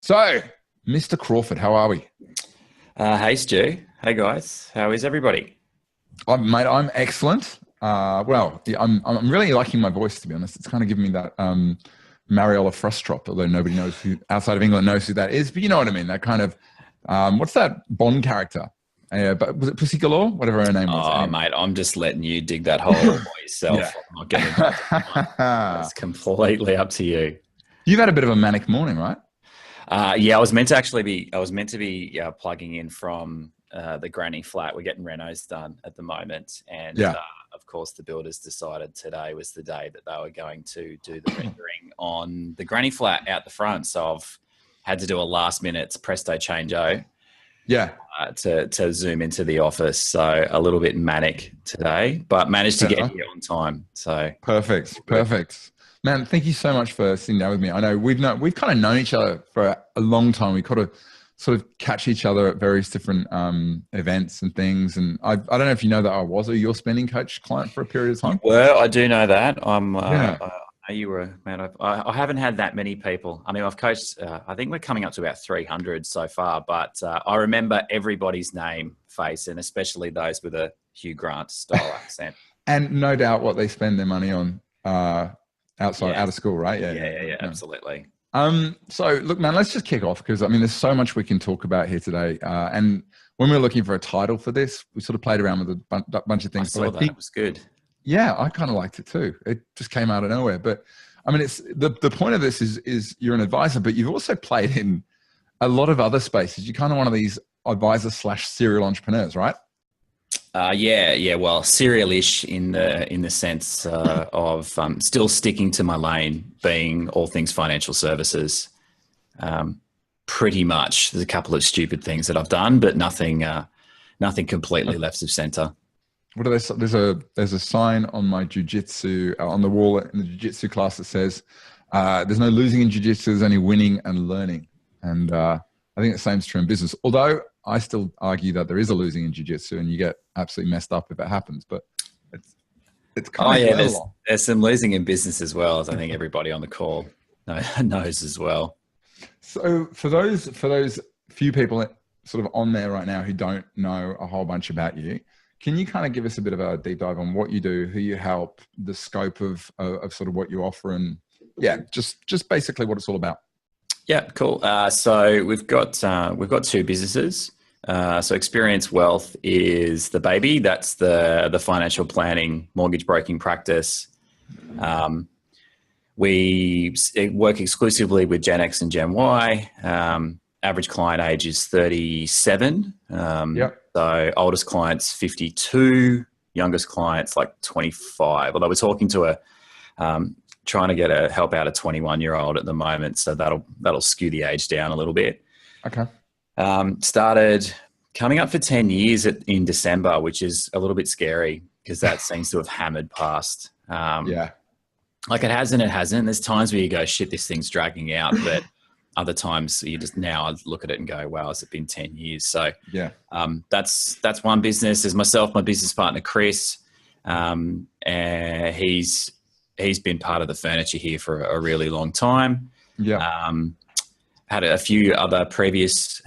So, Mr. Crawford, how are we? Hey Stu, hey guys, how is everybody? Mate, I'm excellent. Yeah, I'm really liking my voice, to be honest. It's kind of giving me that Mariella Frustrop, although nobody knows who outside of England knows who that is. But you know what I mean. That kind of what's that Bond character? But was it Pussy Galore? Whatever her name was. Oh, Anyway. mate, I'm just letting you dig that hole by yourself. Yeah. I'm not getting into that. It's completely up to you. You've had a bit of a manic morning, right? Yeah, I was meant to be plugging in from the granny flat. We're getting renos done at the moment, and Yeah. of course, the builders decided today was the day that they were going to do the rendering on the granny flat out the front. So I've had to do a last minute presto changeo Yeah. to zoom into the office. So a little bit manic today, but managed to Fair get enough. here on time. So Perfect. Perfect. Man, thank you so much for sitting down with me. I know we've kind of known each other for a long time. We kind of sort of catch each other at various different events and things. And I don't know if you know that I was your spending coach client for a period of time. well, I do know that. Yeah. I know you were, man. I haven't had that many people. I mean, I've coached. I think we're coming up to about 300 so far. But I remember everybody's name, face, and especially those with a Hugh Grant style accent. And no doubt what they spend their money on out Yes. of school, right? Yeah, absolutely. So look, man, let's just kick off because I mean, there's so much we can talk about here today. And when we were looking for a title for this, we sort of played around with a bunch of I things. saw that. It was good. Yeah, I kind of liked it too. It just came out of nowhere. But I mean, it's the point of this is you're an advisor, but you've also played in a lot of other spaces. You're kind of one of these advisors / serial entrepreneurs, right? Yeah. Well, serial-ish in the sense of still sticking to my lane, being all things financial services. Pretty much, there's a couple of stupid things that I've done, but nothing completely left of center. What are they? There's a sign on my jujitsu on the wall in the jujitsu class that says, "There's no losing in jujitsu. There's only winning and learning." And I think the same is true in business. Although I still argue that there is a losing in jiu-jitsu and you get absolutely messed up if it happens, but it's kind of there's some losing in business as well, as I think everybody on the call knows as well. So for those few people sort of on there right now who don't know a whole bunch about you, can you kind of give us a bit of a deep dive on what you do, who you help, the scope of sort of what you offer, and yeah, just basically what it's all about? Yeah, cool. So we've got two businesses. So Experience Wealth is the baby. That's the financial planning, mortgage broking practice. We work exclusively with GenX and GenY. Average client age is 37. Yep. So oldest client's 52, youngest client's like 25. Although we're talking to trying to get help out a 21-year-old at the moment, so that'll skew the age down a little bit. Okay. Started coming up for 10 years in December, which is a little bit scary because that seems to have hammered past. Yeah. Like it has and it hasn't. There's times where you go, shit, this thing's dragging out, but other times you just now look at it and go, wow, has it been 10 years? So yeah, that's one business. There's myself, my business partner, Chris. And he's been part of the furniture here for a really long time. Yeah. Had two other previous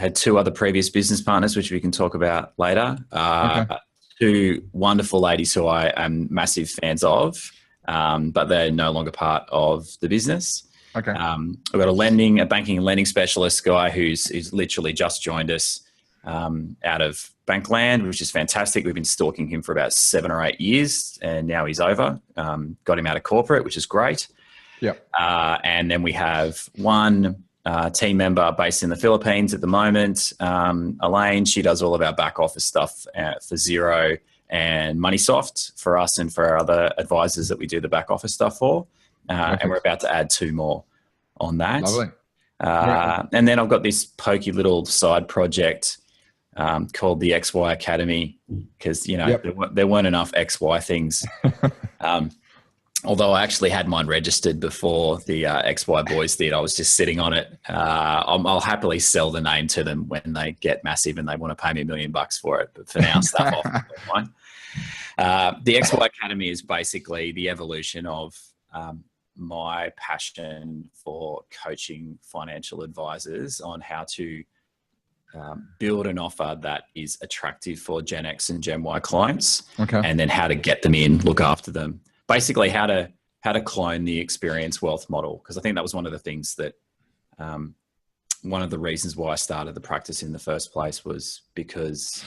business partners, which we can talk about later. Okay. Two wonderful ladies who I am massive fans of, but they're no longer part of the business. Okay. We've got a banking and lending specialist guy who's literally just joined us out of Bankland, which is fantastic. We've been stalking him for about 7 or 8 years, and now he's over. Got him out of corporate, which is great. Yeah. And then we have one team member based in the Philippines at the moment, Elaine. She does all of our back office stuff for Xero and MoneySoft for us and for our other advisors that we do the back office stuff for. And we're about to add 2 more on that. Lovely. And then I've got this pokey little side project called the XY Academy because, there weren't enough XY things. Although I actually had mine registered before the XY boys did. I was just sitting on it. I'll happily sell the name to them when they get massive and they want to pay me $1 million for it. But for now, stuff off. Fine. The XY Academy is basically the evolution of my passion for coaching financial advisors on how to build an offer that is attractive for GenX and GenY clients, and then how to get them in, look after them. Basically, how to clone the experience wealth model, because I think that was one of the things that one of the reasons why I started the practice in the first place was because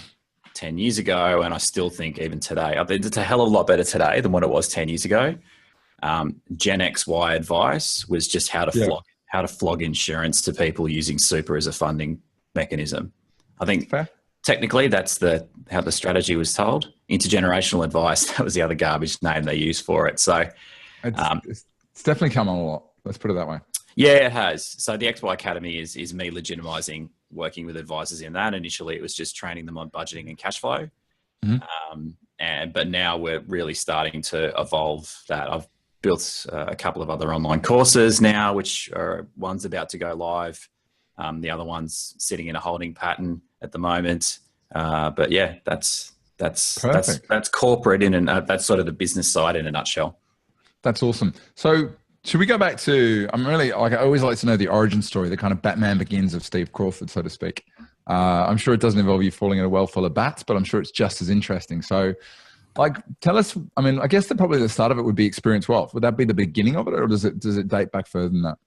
10 years ago, and I still think even today, it's a hell of a lot better today than what it was 10 years ago. Gen XY advice was just how to flog insurance to people using super as a funding mechanism. I think technically that's how the strategy was told. Intergenerational advice, that was the other garbage name they used for it. So it's definitely come on a lot. Let's put it that way. Yeah, it has. So the XY Academy is me legitimizing working with advisors in that. Initially, it was just training them on budgeting and cash flow. But now we're really starting to evolve that. I've built a couple of other online courses now, which are one's about to go live. The other one's sitting in a holding pattern at the moment. But yeah, that's corporate that's sort of the business side in a nutshell. That's awesome. So should we go back to, I always like to know the origin story, the kind of Batman Begins of Steve Crawford, so to speak. I'm sure it doesn't involve you falling in a well full of bats, but I'm sure it's just as interesting. So tell us, I guess probably the start of it would be Experience Wealth. Would that be the beginning of it, or does it date back further than that?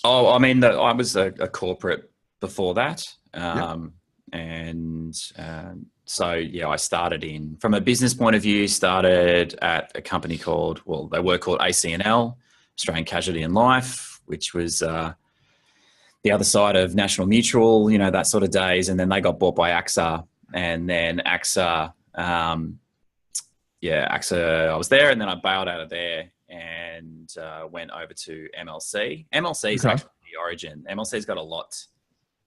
Oh, I was a corporate before that. I started from a business point of view, started at a company called ACNL, Australian Casualty and Life, which was the other side of National Mutual, that sort of days. And then they got bought by AXA, and then AXA, I was there, and then I bailed out of there and went over to MLC. MLC is actually the origin. MLC's got a lot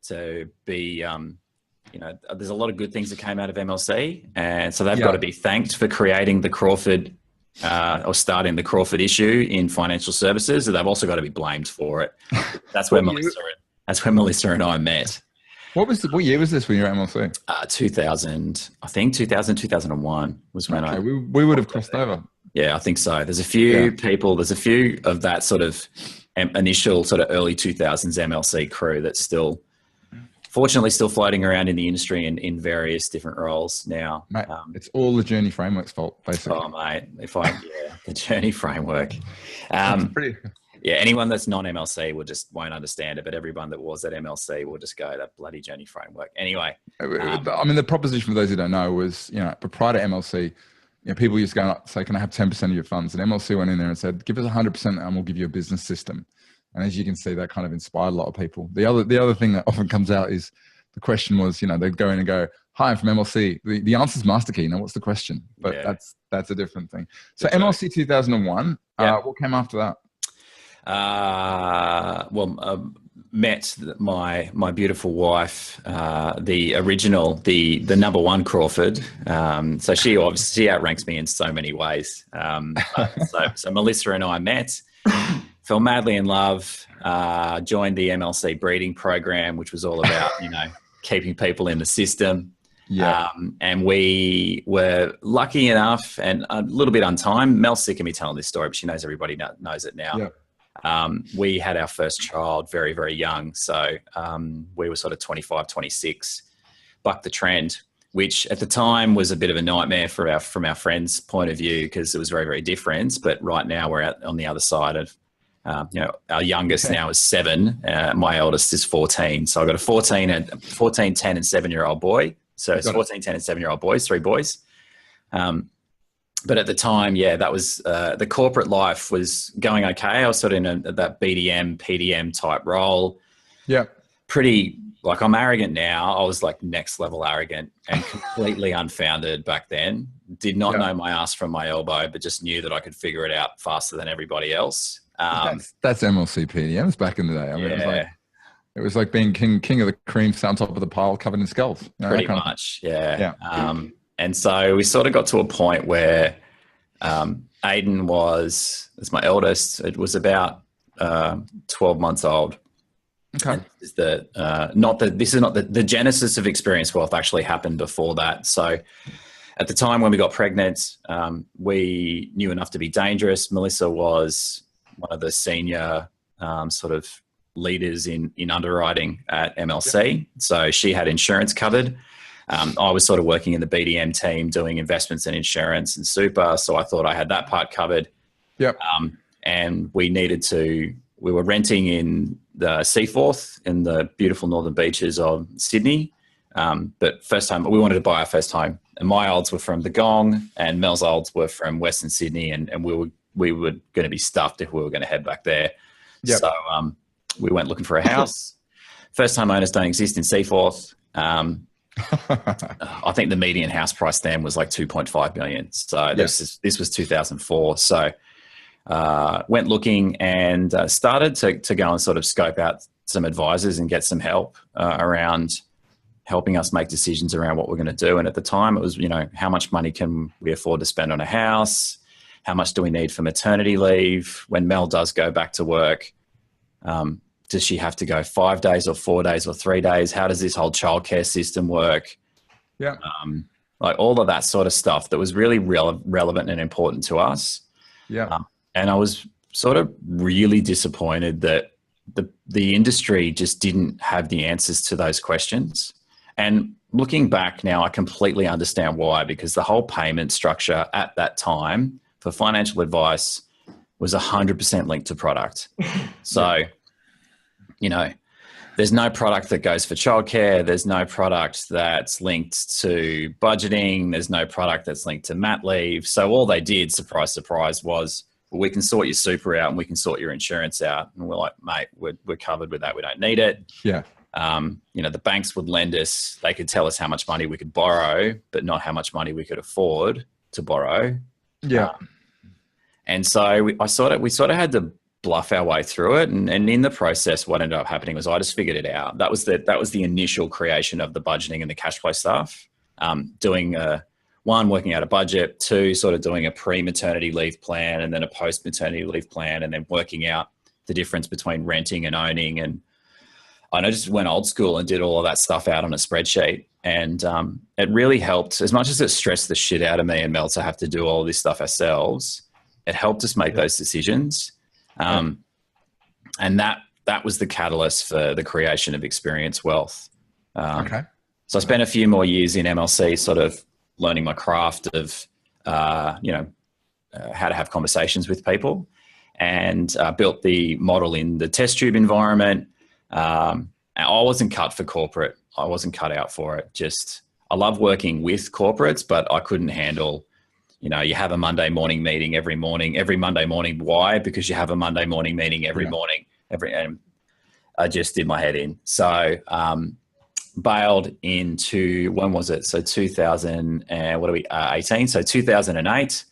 to be, there's a lot of good things that came out of MLC. And so they've got to be thanked for creating the Crawford or starting the Crawford issue in financial services. And they've also got to be blamed for it. That's where Melissa and I met. What year was this when you were at MLC? 2001 was when we would have crossed over. Yeah, I think so. There's a few people, there's a few of that sort of initial sort of early 2000s MLC crew that's fortunately still floating around in the industry in various different roles now. Mate, it's all the Journey framework's fault, basically. Oh, mate, the Journey framework. Anyone that's non-MLC won't understand it, but everyone that was at MLC will just go, that bloody Journey framework. Anyway. The proposition for those who don't know was, but prior to MLC, people used to go and say, can I have 10% of your funds? And MLC went in there and said, give us 100% and we'll give you a business system. And as you can see, that kind of inspired a lot of people. The other thing that often comes out is the question was, they'd go in and go, hi, I'm from MLC. The answer's MasterKey. Now, what's the question? But that's a different thing. So MLC 2001, what came after that? Met my beautiful wife, the original, the number one Crawford. So she outranks me in so many ways. So Melissa and I met, fell madly in love, joined the MLC breeding program, which was all about, keeping people in the system. And we were lucky enough and a little bit untimed. Mel's sick of me telling this story, but she knows everybody knows it now. We had our first child very, very young. So we were sort of 25, 26, bucked the trend, which at the time was a bit of a nightmare from our friends' point of view, because it was very, very different. But right now we're out on the other side of, our youngest now is 7. My eldest is 14. So I've got a 14, 10 and 7-year-old boy. So it's 14, 10 and 7-year-old boys, 3 boys. But at the time, that was the corporate life was going okay. I was sort of in that BDM, PDM type role. Yeah. Pretty, I'm arrogant now. I was next level arrogant and completely unfounded back then. Did not know my ass from my elbow, but just knew that I could figure it out faster than everybody else. That's MLC PDMs back in the day. I mean, it was like being king of the cream, sat on top of the pile, covered in skulls. Pretty much, yeah. And so we sort of got to a point where Aiden was, as my eldest, it was about 12 months old. Okay. This is the genesis of Experience Wealth actually happened before that. So at the time when we got pregnant, we knew enough to be dangerous. Melissa was one of the senior sort of leaders in underwriting at MLC. So she had insurance covered. I was sort of working in the BDM team doing investments and insurance and super. So I thought I had that part covered. Yep. And we were renting in the Seaforth in the beautiful northern beaches of Sydney. But first time, we wanted to buy our first home. And my olds were from the Gong and Mel's olds were from Western Sydney. And we were going to be stuffed if we were going to head back there. Yep. So we went looking for a house. First time owners don't exist in Seaforth. I think the median house price then was like 2.5 million. So this was 2004. So went looking and started to go and sort of scope out some advisors and get some help around helping us make decisions around what we're going to do. And at the time it was, how much money can we afford to spend on a house? How much do we need for maternity leave? When Mel does go back to work, does she have to go 5 days or 4 days or 3 days? How does this whole childcare system work? Yeah. Like all of that sort of stuff that was really relevant and important to us. Yeah. And I was sort of really disappointed that the industry just didn't have the answers to those questions. And looking back now, I completely understand why, because the whole payment structure at that time for financial advice was 100% linked to product. So, there's no product that goes for childcare. There's no product that's linked to budgeting. There's no product that's linked to mat leave. So all they did, surprise, surprise, was, well, we can sort your super out and we can sort your insurance out. And we're like, mate, we're covered with that. We don't need it. Yeah. The banks would lend us. They could tell us how much money we could borrow, but not how much money we could afford to borrow. Yeah. And so we sort of had to bluff our way through it. And in the process, what ended up happening was I just figured it out. That was the initial creation of the budgeting and the cash flow stuff. Working out a budget, 2, sort of doing a pre-maternity leave plan and then a post-maternity leave plan, and then working out the difference between renting and owning. And I just went old school and did all of that stuff out on a spreadsheet. And it really helped, as much as it stressed the shit out of me and Mel to have to do all of this stuff ourselves. It helped us make those decisions. And that was the catalyst for the creation of Experience Wealth. Okay. So I spent a few more years in MLC sort of learning my craft of, how to have conversations with people, and built the model in the test tube environment. I wasn't cut for corporate. I wasn't cut out for it. I love working with corporates, but I couldn't handle, you have a Monday morning meeting every Monday morning. Why? Because you have a Monday morning meeting every morning. And I just did my head in. So bailed into, when was it? So 2018. So 2008,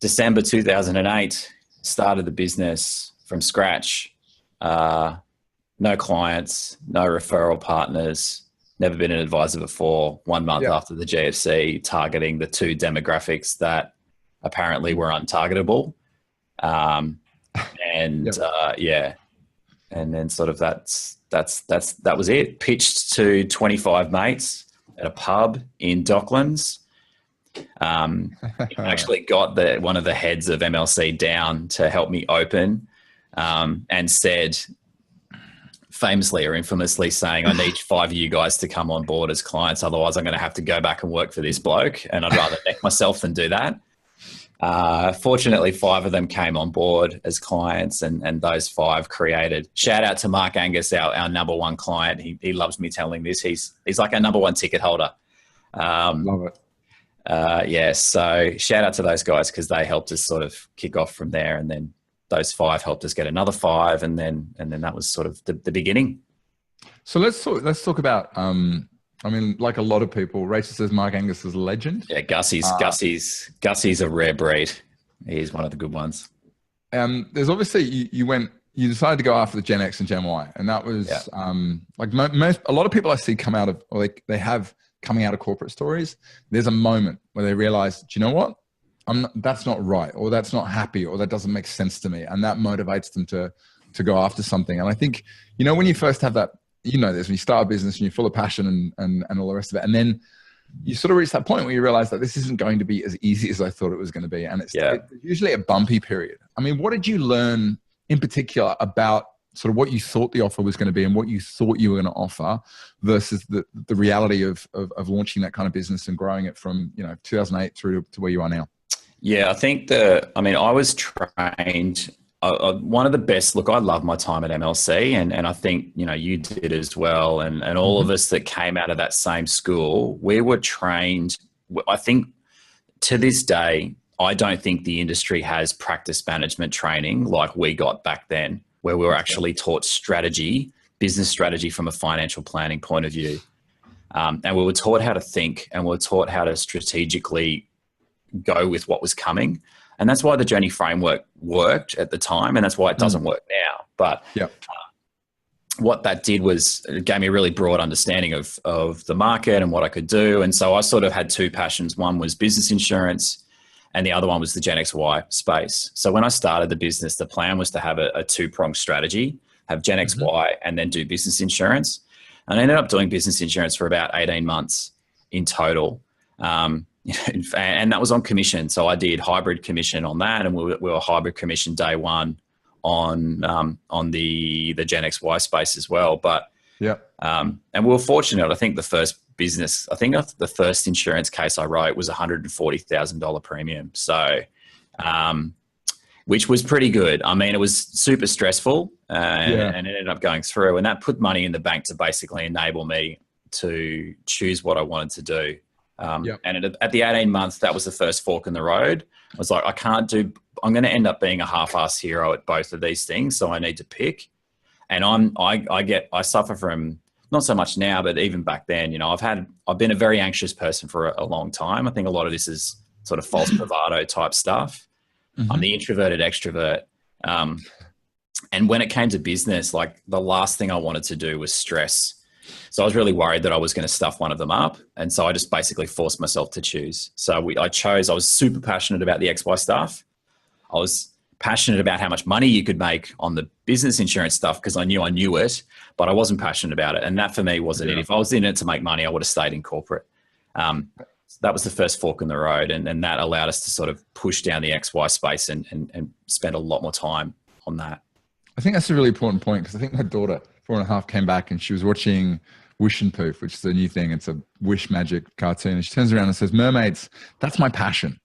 December 2008, started the business from scratch. No clients, no referral partners. Never been an advisor before. 1 month after the GFC, targeting the 2 demographics that apparently were untargetable. And then sort of that was it. Pitched to 25 mates at a pub in Docklands. Actually got one of the heads of MLC down to help me open, and said, famously or infamously, saying, I need 5 of you guys to come on board as clients. Otherwise I'm going to have to go back and work for this bloke. And I'd rather neck myself than do that. Fortunately, 5 of them came on board as clients, and those 5 created. Shout out to Mark Angus, our number 1 client. He loves me telling this. He's like our number 1 ticket holder. Love it. So shout out to those guys, because they helped us sort of kick off from there. And then those 5 helped us get another 5. And then that was sort of the beginning. So let's talk about, like a lot of people, Rachel says Mark Angus is a legend. Yeah, Gussie's a rare breed. He's one of the good ones. There's obviously, you decided to go after the GenX and GenY, and that was a lot of people I see come out of, or they have coming out of corporate stories. There's a moment where they realize, do you know what? That's not right, or that's not happy, or that doesn't make sense to me. And that motivates them to go after something. And I think, when you first have that, this, when you start a business and you're full of passion and all the rest of it. And then you sort of reach that point where you realize that this isn't going to be as easy as I thought it was going to be. And it's usually a bumpy period. I mean, what did you learn in particular about sort of what you thought the offer was going to be and what you thought you were going to offer versus the reality of launching that kind of business and growing it from, 2008 through to where you are now? Yeah, I think I was trained. One of the best, look, I love my time at MLC and I think, you did as well. And all of us that came out of that same school, we were trained. I think to this day, I don't think the industry has practice management training like we got back then, where we were actually taught strategy, business strategy from a financial planning point of view. And we were taught how to think and we were taught how to strategically go with what was coming. And that's why the journey framework worked at the time. And that's why it doesn't work now. But what that did was it gave me a really broad understanding of the market and what I could do. And so I sort of had two passions. One was business insurance and the other one was the GenXY space. So when I started the business, the plan was to have a two-pronged strategy, have GenXY and then do business insurance. And I ended up doing business insurance for about 18 months in total. And that was on commission. So I did hybrid commission on that, and we were hybrid commission day one on the GenXY space as well. But and we were fortunate. I think the first insurance case I wrote was $140,000 premium. So, which was pretty good. I mean, it was super stressful, and it ended up going through, and that put money in the bank to basically enable me to choose what I wanted to do. And at the 18 months, that was the first fork in the road. I was like, I'm going to end up being a half-ass hero at both of these things. So I need to pick. And I suffer from, not so much now, but even back then, I've been a very anxious person for a long time. I think a lot of this is sort of false bravado type stuff. I'm the introverted extrovert. And when it came to business, like the last thing I wanted to do was stress. So I was really worried that I was going to stuff one of them up. And so I just basically forced myself to choose. So I was super passionate about the XY stuff. I was passionate about how much money you could make on the business insurance stuff because I knew it, but I wasn't passionate about it. And that for me wasn't it. If I was in it to make money, I would have stayed in corporate. So that was the first fork in the road. And that allowed us to sort of push down the XY space and spend a lot more time on that. I think that's a really important point because I think my daughter, 4.5, came back and she was watching Wish and Poof, which is a new thing. It's a Wish magic cartoon. And she turns around and says, mermaids, that's my passion.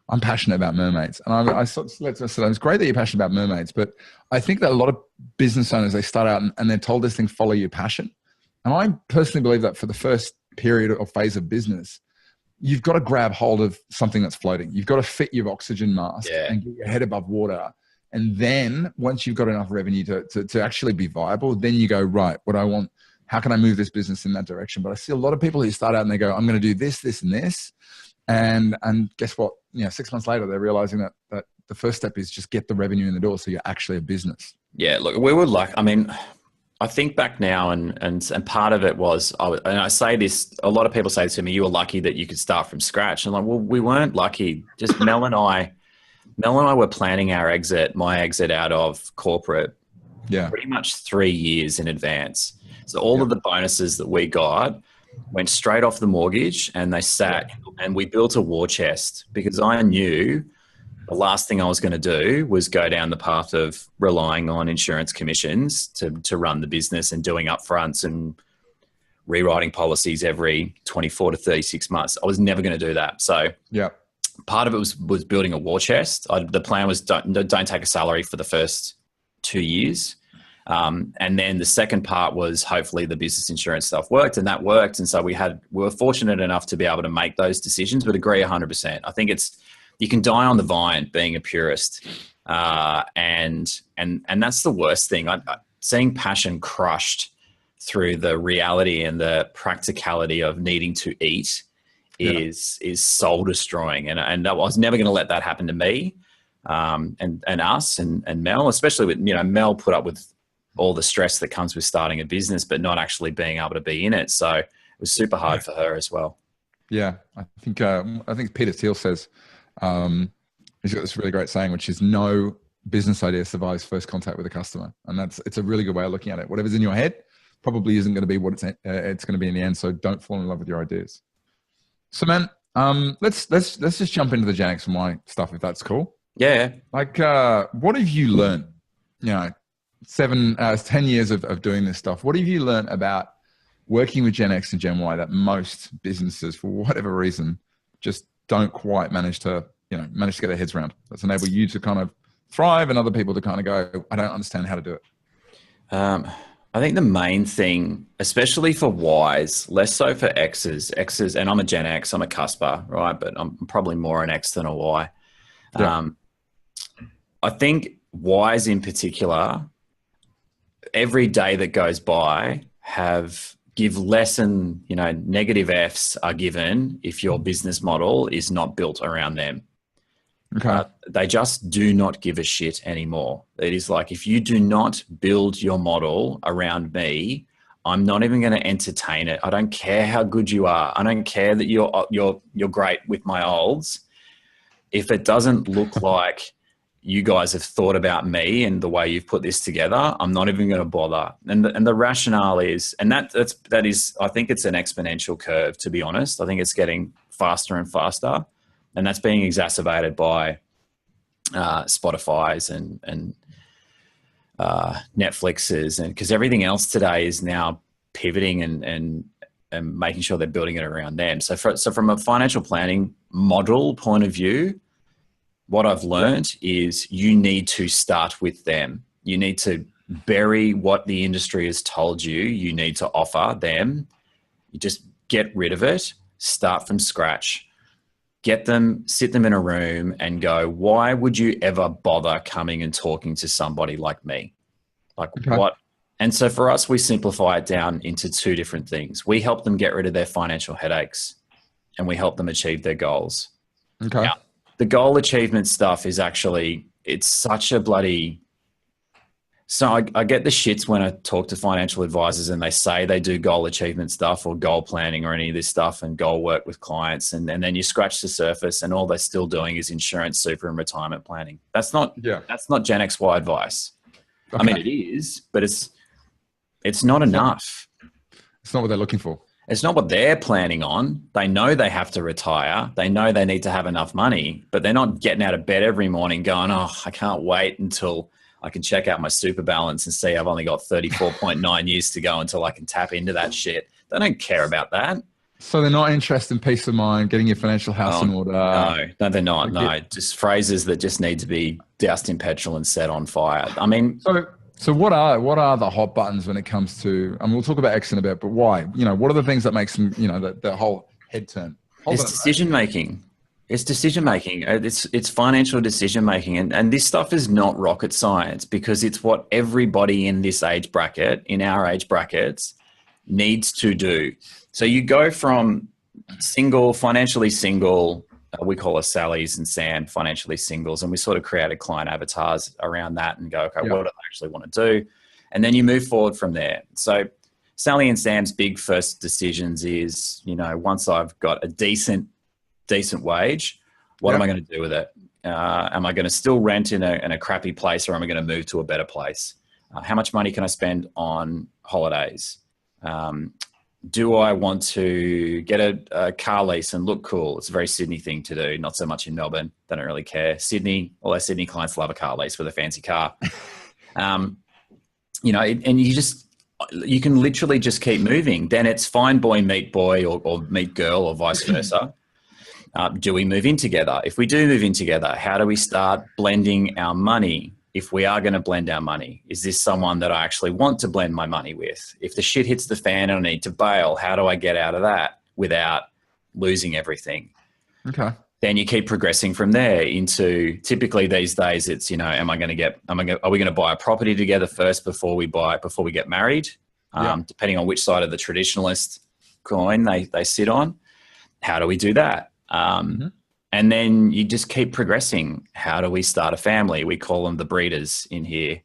I'm passionate about mermaids. And I said, it's great that you're passionate about mermaids, but I think that a lot of business owners, they start out and they're told this thing, follow your passion. And I personally believe that for the first period or phase of business, you've got to grab hold of something that's floating. You've got to fit your oxygen mask and get your head above water. And then once you've got enough revenue to actually be viable, then you go, right, what I want, how can I move this business in that direction? But I see a lot of people who start out and they go, I'm going to do this, this, and this. And guess what? 6 months later, they're realizing that the first step is just get the revenue in the door so you're actually a business. Yeah, look, we were like, I think back now and part of it was, and I say this, a lot of people say to me, you were lucky that you could start from scratch. And I'm like, well, we weren't lucky. Just Mel and I were planning my exit out of corporate pretty much 3 years in advance. So all of the bonuses that we got went straight off the mortgage and they sat and we built a war chest because I knew the last thing I was going to do was go down the path of relying on insurance commissions to run the business and doing upfronts and rewriting policies every 24 to 36 months. I was never going to do that. So part of it was building a war chest. The plan was don't take a salary for the first 2 years. And then the second part was hopefully the business insurance stuff worked, and that worked. And so we were fortunate enough to be able to make those decisions, but agree 100%. I think you can die on the vine being a purist. And that's the worst thing. Seeing passion crushed through the reality and the practicality of needing to eat is soul destroying. And I was never going to let that happen to me, and us and Mel, especially with, Mel put up with all the stress that comes with starting a business, but not actually being able to be in it. So it was super hard for her as well. Yeah. I think Peter Thiel says, he's got this really great saying, which is no business idea survives first contact with a customer. And it's a really good way of looking at it. Whatever's in your head probably isn't going to be what it's going to be in the end. So don't fall in love with your ideas. So, man, let's just jump into the Gen X and Y stuff if that's cool. Yeah. Like, what have you learned? You know, 10 years of doing this stuff. What have you learned about working with Gen X and Gen Y that most businesses, for whatever reason, just don't quite manage to get their heads around? That's enable you to kind of thrive and other people to kind of go, I don't understand how to do it. I think the main thing, especially for Ys, less so for X's, and I'm a Gen X, I'm a cusper, right? But I'm probably more an X than a Y. Yeah. I think Ys in particular, every day that goes by give less and, negative Fs are given if your business model is not built around them. Okay. They just do not give a shit anymore. It is like, if you do not build your model around me, I'm not even going to entertain it. I don't care how good you are. I don't care that you're great with my olds. If it doesn't look like you guys have thought about me and the way you've put this together, I'm not even going to bother. And the rationale is, and that is, I think it's an exponential curve, to be honest. I think it's getting faster and faster. And that's being exacerbated by Spotify's and Netflix's, and because everything else today is now pivoting and making sure they're building it around them. So from a financial planning model point of view, what I've learned is you need to start with them. You need to bury what the industry has told you. You need to offer them. You just get rid of it, start from scratch. Get them, sit them in a room and go, why would you ever bother coming and talking to somebody like me? Like, okay. What? And so for us, we simplify it down into two different things. We help them get rid of their financial headaches and we help them achieve their goals. Okay. Now, the goal achievement stuff is actually, it's such a bloody... So I get the shits when I talk to financial advisors and they say they do goal achievement stuff or goal planning or any of this stuff and goal work with clients. And then you scratch the surface and all they're still doing is insurance, super and retirement planning. That's not Gen XY advice. Okay. I mean, it is, but it's not enough. It's not what they're looking for. It's not what they're planning on. They know they have to retire. They know they need to have enough money, but they're not getting out of bed every morning going, oh, I can't wait until I can check out my super balance and see I've only got 34.9 years to go until I can tap into that shit. They don't care about that. So they're not interested in peace of mind, getting your financial house in order. No, they're not. No, just phrases that just need to be doused in petrol and set on fire. I mean, so what are the hot buttons when it comes to? I mean, we'll talk about X in a bit, but why? What are the things that makes them, the whole head turn? It's decision making. It's decision making. It's financial decision making, and this stuff is not rocket science because it's what everybody in this age bracket, in our age brackets, needs to do. So you go from financially single. We call us Sally's and Sam, financially singles, and we sort of created client avatars around that and go, okay, what do they actually want to do? And then you move forward from there. So Sally and Sam's big first decisions is, once I've got a decent wage, what am I going to do with it? Am I going to still rent in a crappy place, or am I going to move to a better place? How much money can I spend on holidays? Do I want to get a car lease and look cool? It's a very Sydney thing to do, not so much in Melbourne. They don't really care. All our Sydney clients love a car lease with a fancy car. And you can literally just keep moving. Then it's find boy, meet boy, or meet girl, or vice versa. Do we move in together? If we do move in together, how do we start blending our money? If we are going to blend our money, is this someone that I actually want to blend my money with? If the shit hits the fan and I need to bail, how do I get out of that without losing everything? Okay. Then you keep progressing from there into, typically these days it's, are we going to buy a property together first before we get married? Depending on which side of the traditionalist coin they sit on. How do we do that? And then you just keep progressing. How do we start a family? We call them the breeders in here.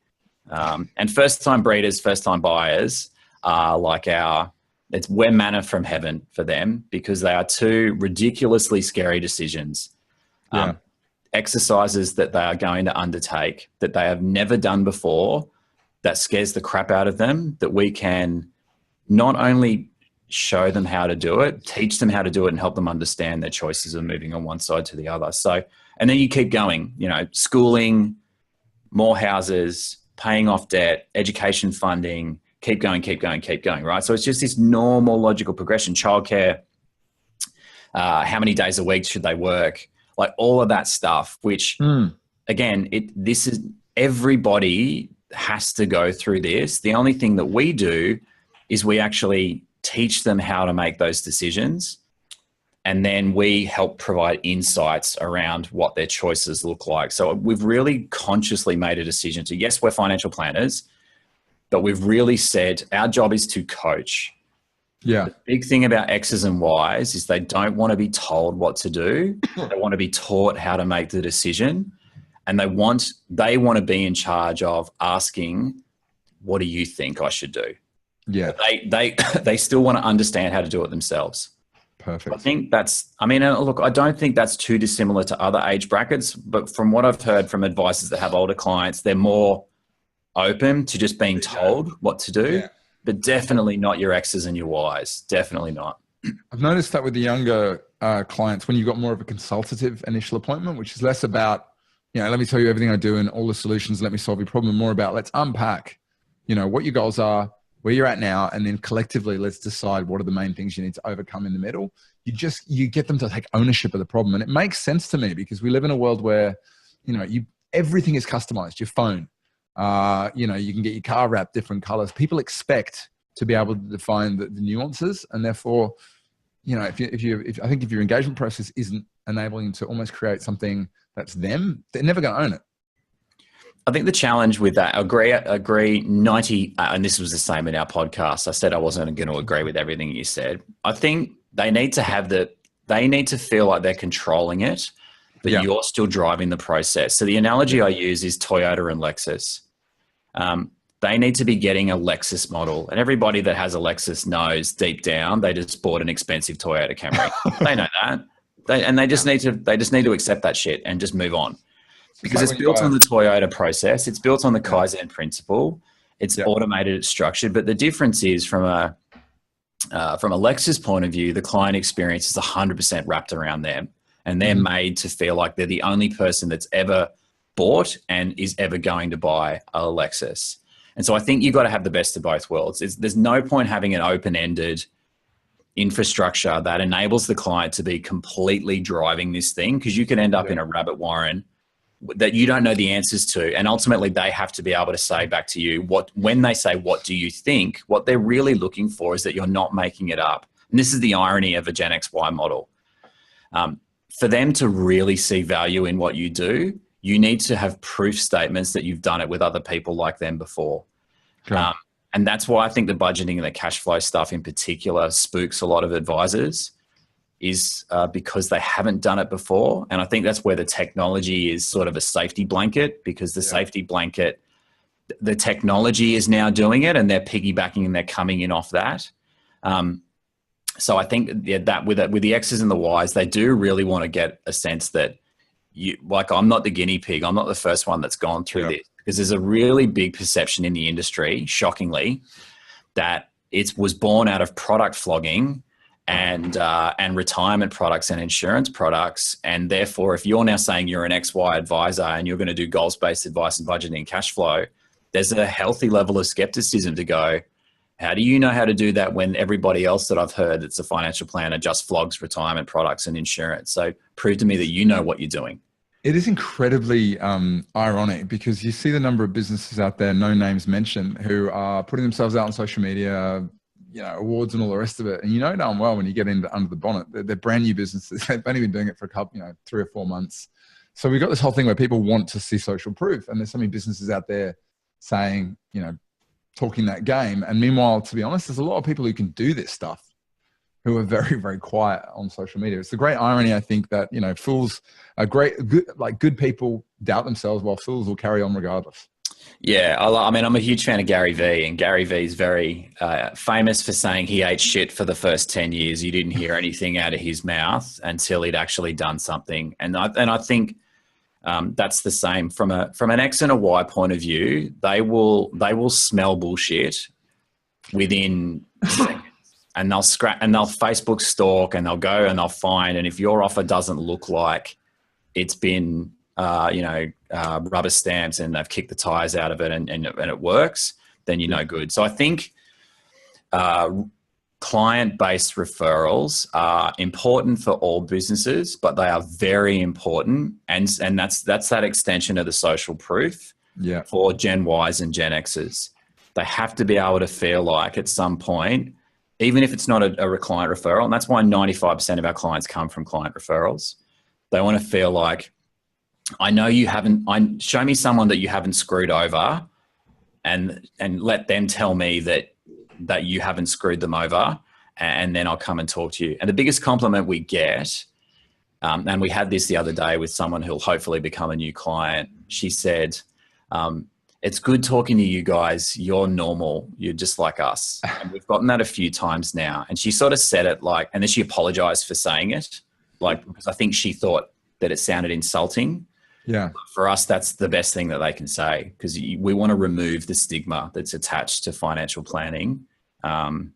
And first-time breeders, first-time buyers are like we're manna from heaven for them because they are two ridiculously scary decisions. Exercises that they are going to undertake that they have never done before, that scares the crap out of them, that we can not only show them how to do it, teach them how to do it, and help them understand their choices of moving on one side to the other. So, and then you keep going, you know, schooling, more houses, paying off debt, education funding, keep going, right? So it's just this normal logical progression. Childcare, how many days a week should they work? Like all of that stuff, which again, this is, everybody has to go through this. The only thing that we do is we actually teach them how to make those decisions. And then we help provide insights around what their choices look like. So we've really consciously made a decision to, yes, we're financial planners, but we've really said our job is to coach. Yeah. The big thing about X's and Y's is they don't want to be told what to do. They want to be taught how to make the decision. And they want to be in charge of asking, what do you think I should do? Yeah. But they still want to understand how to do it themselves. Perfect. I think look, I don't think that's too dissimilar to other age brackets, but from what I've heard from advisors that have older clients, they're more open to just being told what to do, but definitely not your X's and your Y's. Definitely not. I've noticed that with the younger clients, when you've got more of a consultative initial appointment, which is less about, you know, let me tell you everything I do and all the solutions, let me solve your problem, more about let's unpack, you know, what your goals are, where you're at now, and then collectively let's decide what are the main things you need to overcome in the middle. You get them to take ownership of the problem. And it makes sense to me because we live in a world where, you know, everything is customized. Your phone, you know, you can get your car wrapped different colors. People expect to be able to define the nuances, and therefore, you know, if I think if your engagement process isn't enabling to almost create something that's them, they're never going to own it. I think the challenge with that, agree 90, and this was the same in our podcast. I said I wasn't going to agree with everything you said. I think they need to feel like they're controlling it, but you're still driving the process. So the analogy I use is Toyota and Lexus. They need to be getting a Lexus model, and everybody that has a Lexus knows deep down they just bought an expensive Toyota Camry. They know that, they just need to accept that shit and just move on. Because it's built on the Toyota process. It's built on the Kaizen principle. It's automated, it's structured. But the difference is from a Lexus point of view, the client experience is 100% wrapped around them. And they're made to feel like they're the only person that's ever bought and is ever going to buy a Lexus. And so I think you've got to have the best of both worlds. There's no point having an open-ended infrastructure that enables the client to be completely driving this thing, because you can end up in a rabbit warren that you don't know the answers to. And ultimately they have to be able to say back to you when they say, what do you think? What they're really looking for is that you're not making it up. And this is the irony of a GenXY model. For them to really see value in what you do, you need to have proof statements that you've done it with other people like them before. Okay. And that's why I think the budgeting and the cash flow stuff in particular spooks a lot of advisors, is because they haven't done it before. And I think that's where the technology is sort of a safety blanket, because the safety blanket, the technology is now doing it and they're piggybacking and they're coming in off that. So I think that with the X's and the Y's, they do really want to get a sense that I'm not the guinea pig. I'm not the first one that's gone through this, because there's a really big perception in the industry, shockingly, that it was born out of product flogging and retirement products and insurance products. And therefore, if you're now saying you're an XY advisor and you're going to do goals-based advice and budgeting and cash flow, there's a healthy level of skepticism to go, how do you know how to do that when everybody else that I've heard that's a financial planner just flogs retirement products and insurance? So prove to me that you know what you're doing. It is incredibly ironic, because you see the number of businesses out there, no names mentioned, who are putting themselves out on social media, you know, awards and all the rest of it. And you know damn well when you get under the bonnet, they're brand new businesses. They've only been doing it for a couple, 3 or 4 months. So we've got this whole thing where people want to see social proof. And there's so many businesses out there saying, talking that game. And meanwhile, to be honest, there's a lot of people who can do this stuff who are very, very quiet on social media. It's the great irony, I think, that, fools are good people doubt themselves, while fools will carry on regardless. Yeah, I'm a huge fan of Gary Vee, and Gary Vee is very famous for saying he ate shit for the first 10 years. You didn't hear anything out of his mouth until he'd actually done something. And I think that's the same from an X and a Y point of view. They will smell bullshit within seconds. and they'll Facebook stalk, and they'll go and they'll find, and if your offer doesn't look like it's been, rubber stamps and they've kicked the tires out of it and it works, then you're no good. So I think client-based referrals are important for all businesses, but they are very important, and that's that extension of the social proof for Gen Ys and Gen X's. They have to be able to feel like at some point, even if it's not a client referral, and that's why 95% of our clients come from client referrals, they want to feel like, I know you haven't, show me someone that you haven't screwed over, and let them tell me that you haven't screwed them over, and then I'll come and talk to you. And the biggest compliment we get, and we had this the other day with someone who'll hopefully become a new client. She said, it's good talking to you guys. You're normal. You're just like us. And we've gotten that a few times now. And she sort of said it like, and then she apologized for saying it, like, because I think she thought that it sounded insulting. Yeah. But for us, that's the best thing that they can say, because we want to remove the stigma that's attached to financial planning, one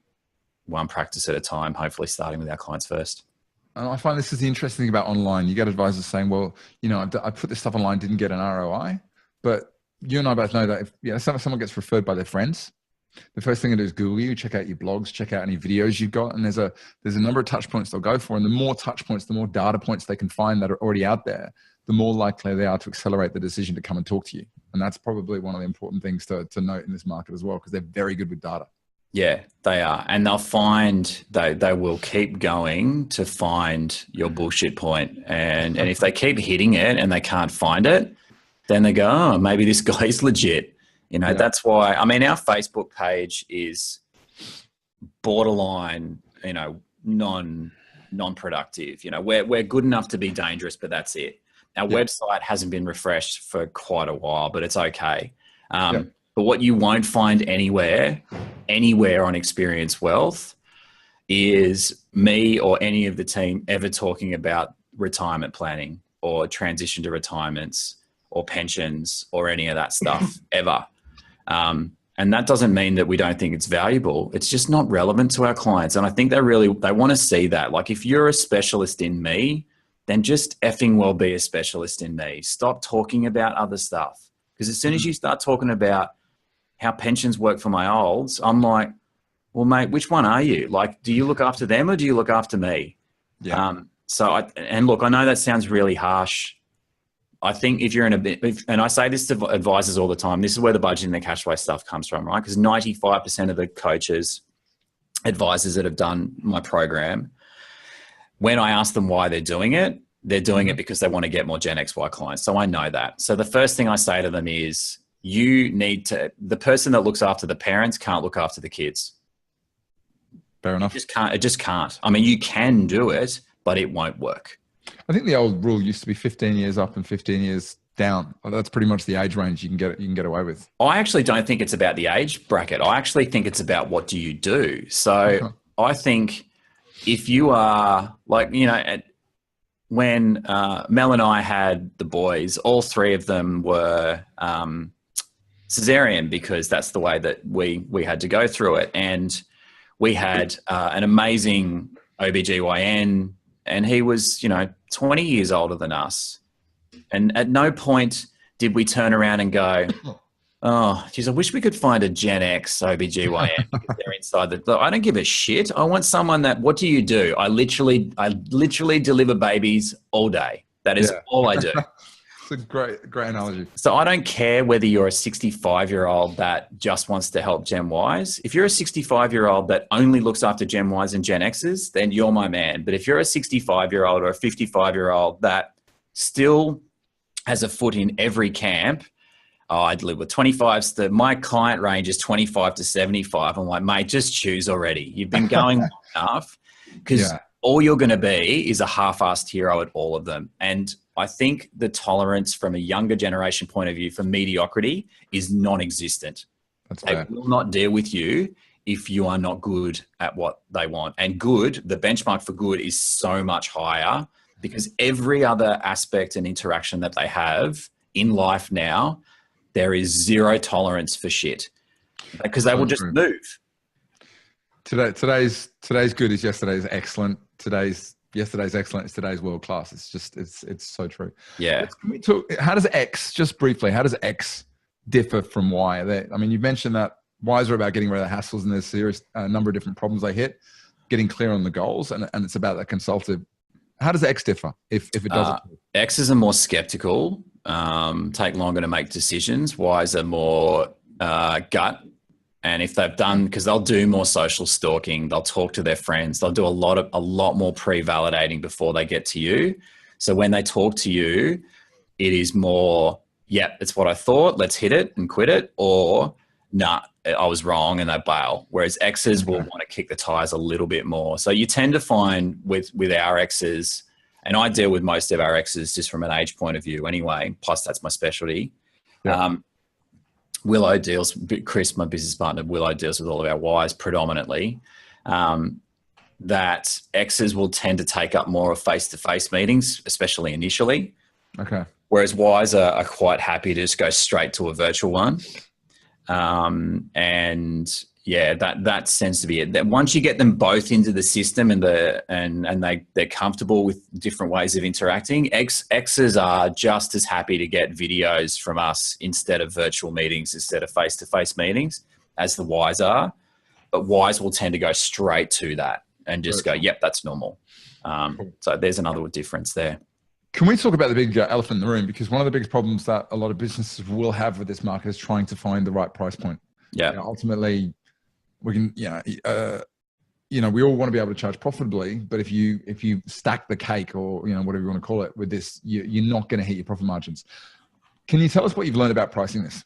practice at a time, hopefully starting with our clients first. And I find this is the interesting thing about online. You get advisors saying, well, I put this stuff online, didn't get an ROI, but you and I both know that if someone gets referred by their friends, the first thing to do is Google you, check out your blogs, check out any videos you've got, and there's a number of touch points they'll go for, and the more touch points, the more data points they can find that are already out there, the more likely they are to accelerate the decision to come and talk to you. And that's probably one of the important things to note in this market as well, because they're very good with data. Yeah, they are. And they'll find, they will keep going to find your bullshit point. And if they keep hitting it and they can't find it, then they go, oh, maybe this guy's legit. That's why, our Facebook page is borderline, non-productive. We're good enough to be dangerous, but that's it. Our website hasn't been refreshed for quite a while, but it's okay. But what you won't find anywhere on Experience Wealth is me or any of the team ever talking about retirement planning or transition to retirements or pensions or any of that stuff ever. And that doesn't mean that we don't think it's valuable. It's just not relevant to our clients. And I think they want to see that. Like, if you're a specialist in me, then just effing well be a specialist in me. Stop talking about other stuff. Because as soon as you start talking about how pensions work for my olds, I'm like, well, mate, which one are you? Like, do you look after them or do you look after me? Yeah. Look, I know that sounds really harsh. I think if you're in a bit, and I say this to advisors all the time, this is where the budgeting and the cash flow stuff comes from, right? Because 95% of the coaches, advisors that have done my program, when I ask them why they're doing it because they want to get more Gen XY clients. So I know that. So the first thing I say to them is, the person that looks after the parents can't look after the kids. Fair enough. It just can't. You can do it, but it won't work. I think the old rule used to be 15 years up and 15 years down. That's pretty much the age range you can get away with. I actually don't think it's about the age bracket. I actually think it's about what do you do. So I think if you are like, when Mel and I had the boys, all three of them were cesarean, because that's the way that we had to go through it. And we had an amazing OBGYN, and he was, 20 years older than us. And at no point did we turn around and go, oh, geez, I wish we could find a Gen X OBGYN because they're inside the... I don't give a shit. I want someone that, what do you do? I literally deliver babies all day. That is all I do. It's a great analogy. So I don't care whether you're a 65-year-old that just wants to help Gen Ys. If you're a 65-year-old that only looks after Gen Ys and Gen X's, then you're my man. But if you're a 65-year-old or a 55-year-old that still has a foot in every camp, I deliver 25s. My client range is 25 to 75. I'm like, mate, just choose already. You've been going long enough, because all you're going to be is a half-assed hero at all of them. And I think the tolerance from a younger generation point of view for mediocrity is non-existent. They will not deal with you if you are not good at what they want. And good, the benchmark for good is so much higher, because every other aspect and interaction that they have in life now, there is zero tolerance for shit, because they will just move. Today's good is yesterday's excellent. Yesterday's excellent is today's world class. It's so true. Yeah. Can we talk? How does X, just briefly, how does X differ from Y? I mean, you mentioned that Y's are about getting rid of the hassles, and there's a serious number of different problems they hit, getting clear on the goals, and it's about that consultative. How does X differ if it doesn't? X's are more skeptical, take longer to make decisions. Y's are more gut. And if they've done, because they'll do more social stalking, they'll talk to their friends, they'll do a lot more pre-validating before they get to you. So when they talk to you, it is more, yep, it's what I thought, let's hit it and quit it, or nah, I was wrong, and they bail. Whereas X's will want to kick the tires a little bit more. So you tend to find with our X's, and I deal with most of our X's just from an age point of view anyway, plus that's my specialty. Yeah. Willow deals, Chris, my business partner, Willow deals with all of our Y's predominantly. That X's will tend to take up more of face-to-face meetings, especially initially. Okay. Whereas Y's are quite happy to just go straight to a virtual one. And yeah, that tends to be it. That once you get them both into the system and they're comfortable with different ways of interacting, X's are just as happy to get videos from us instead of virtual meetings, instead of face-to-face meetings, as the Y's are. But Y's will tend to go straight to that and just go, yep, that's normal. So there's another difference there. Can we talk about the big elephant in the room? Because one of the biggest problems that a lot of businesses will have with this market is trying to find the right price point. Yeah. Ultimately, we can, we all want to be able to charge profitably, but if you stack the cake, or whatever you want to call it, with this, you're not going to hit your profit margins. Can you tell us what you've learned about pricing this?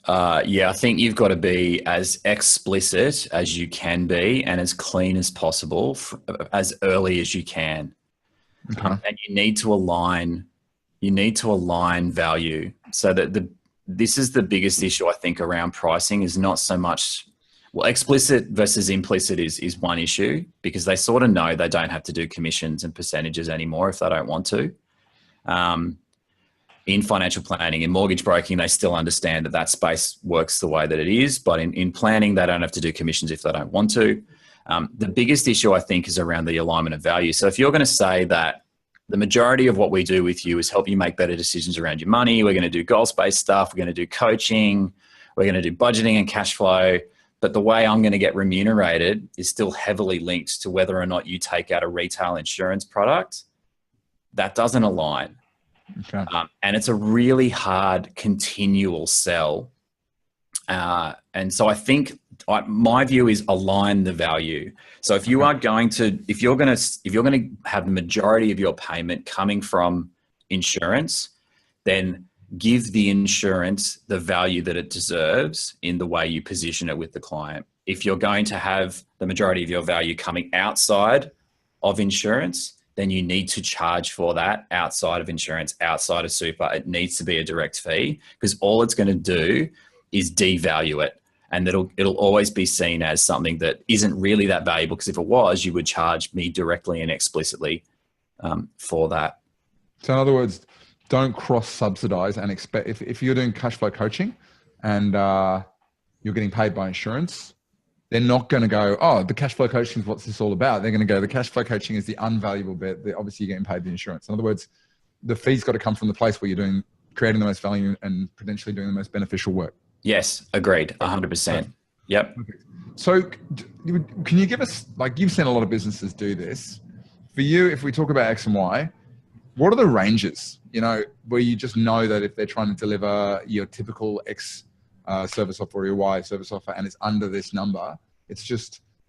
I think you've got to be as explicit as you can be and as clean as possible as early as you can. Okay. And you need to align value, so that this is the biggest issue I think around pricing, is not so much, explicit versus implicit is one issue, because they sort of know they don't have to do commissions and percentages anymore if they don't want to. In financial planning and mortgage broking, they still understand that space works the way that it is, but in planning, they don't have to do commissions if they don't want to. The biggest issue I think is around the alignment of value. So if you're going to say that the majority of what we do with you is help you make better decisions around your money, we're going to do goals-based stuff, we're going to do coaching, we're going to do budgeting and cash flow, but the way I'm going to get remunerated is still heavily linked to whether or not you take out a retail insurance product, that doesn't align. Okay. And it's a really hard continual sell. And so I think my view is align the value. So if you are going to, if you're going to have the majority of your payment coming from insurance, then give the insurance the value that it deserves in the way you position it with the client. If you're going to have the majority of your value coming outside of insurance, then you need to charge for that outside of insurance, outside of super. It needs to be a direct fee, because all it's going to do is devalue it. And it'll always be seen as something that isn't really that valuable, because if it was, you would charge me directly and explicitly for that. So in other words, don't cross-subsidize and expect, if you're doing cash flow coaching and you're getting paid by insurance, they're not going to go, oh, the cash flow coaching is what's this all about. They're going to go, the cash flow coaching is the unvaluable bit. Obviously, you're getting paid the insurance. In other words, the fee's got to come from the place where you're creating the most value and potentially doing the most beneficial work. Yes, agreed, 100%. Yep. So can you give us, like, you've seen a lot of businesses do this. For you, if we talk about X and Y, what are the ranges, where you just know that if they're trying to deliver your typical X service offer or your Y service offer and it's under this number, it's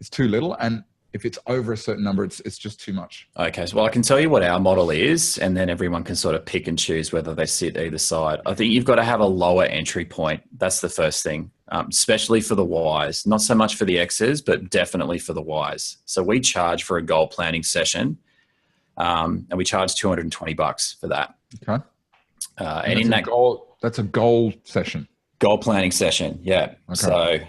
too little. And if it's over a certain number, it's just too much. Okay. So, I can tell you what our model is, and then everyone can sort of pick and choose whether they sit either side. I think you've got to have a lower entry point. That's the first thing, especially for the Ys, not so much for the X's, but definitely for the Ys. So we charge for a goal planning session, and we charge $220 for that. Okay. And in that that's a goal session. Goal planning session. Yeah. Okay. So,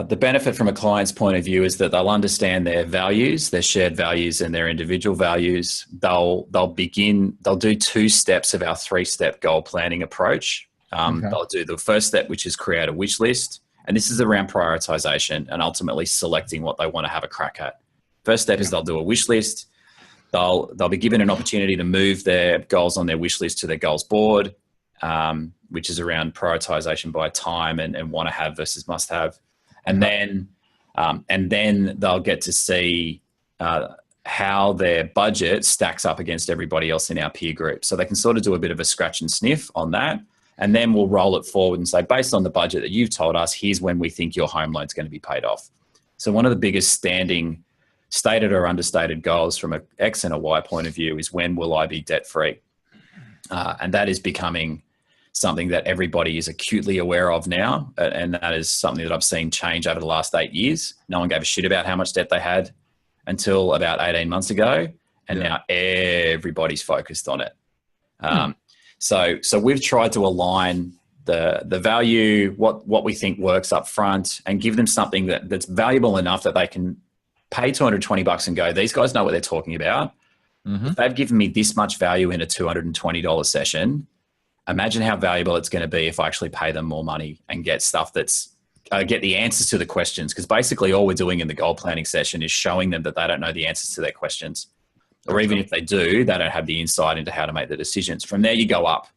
the benefit from a client's point of view is that they'll understand their values, their shared values and their individual values. They'll do 2 steps of our 3-step goal planning approach. They'll do the first step, which is create a wish list. And this is around prioritization and ultimately selecting what they want to have a crack at. First step is they'll do a wish list. They'll be given an opportunity to move their goals on their wish list to their goals board, which is around prioritization by time and want to have versus must have. And then they'll get to see how their budget stacks up against everybody else in our peer group. So they can sort of do a bit of a scratch and sniff on that. And then we'll roll it forward and say, based on the budget that you've told us, here's when we think your home loan's going to be paid off. So one of the biggest standing stated or understated goals from an X and a Y point of view is, when will I be debt free? And that is becoming something that everybody is acutely aware of now. And that is something that I've seen change over the last 8 years. No one gave a shit about how much debt they had until about 18 months ago. And now everybody's focused on it. So we've tried to align the value, what we think works up front, and give them something that's valuable enough that they can pay $220 and go, these guys know what they're talking about. If they've given me this much value in a $220 session, imagine how valuable it's going to be if I actually pay them more money and get stuff get the answers to the questions. Because basically all we're doing in the goal planning session is showing them that they don't know the answers to their questions. Or even if they do, they don't have the insight into how to make the decisions. From there, you go up.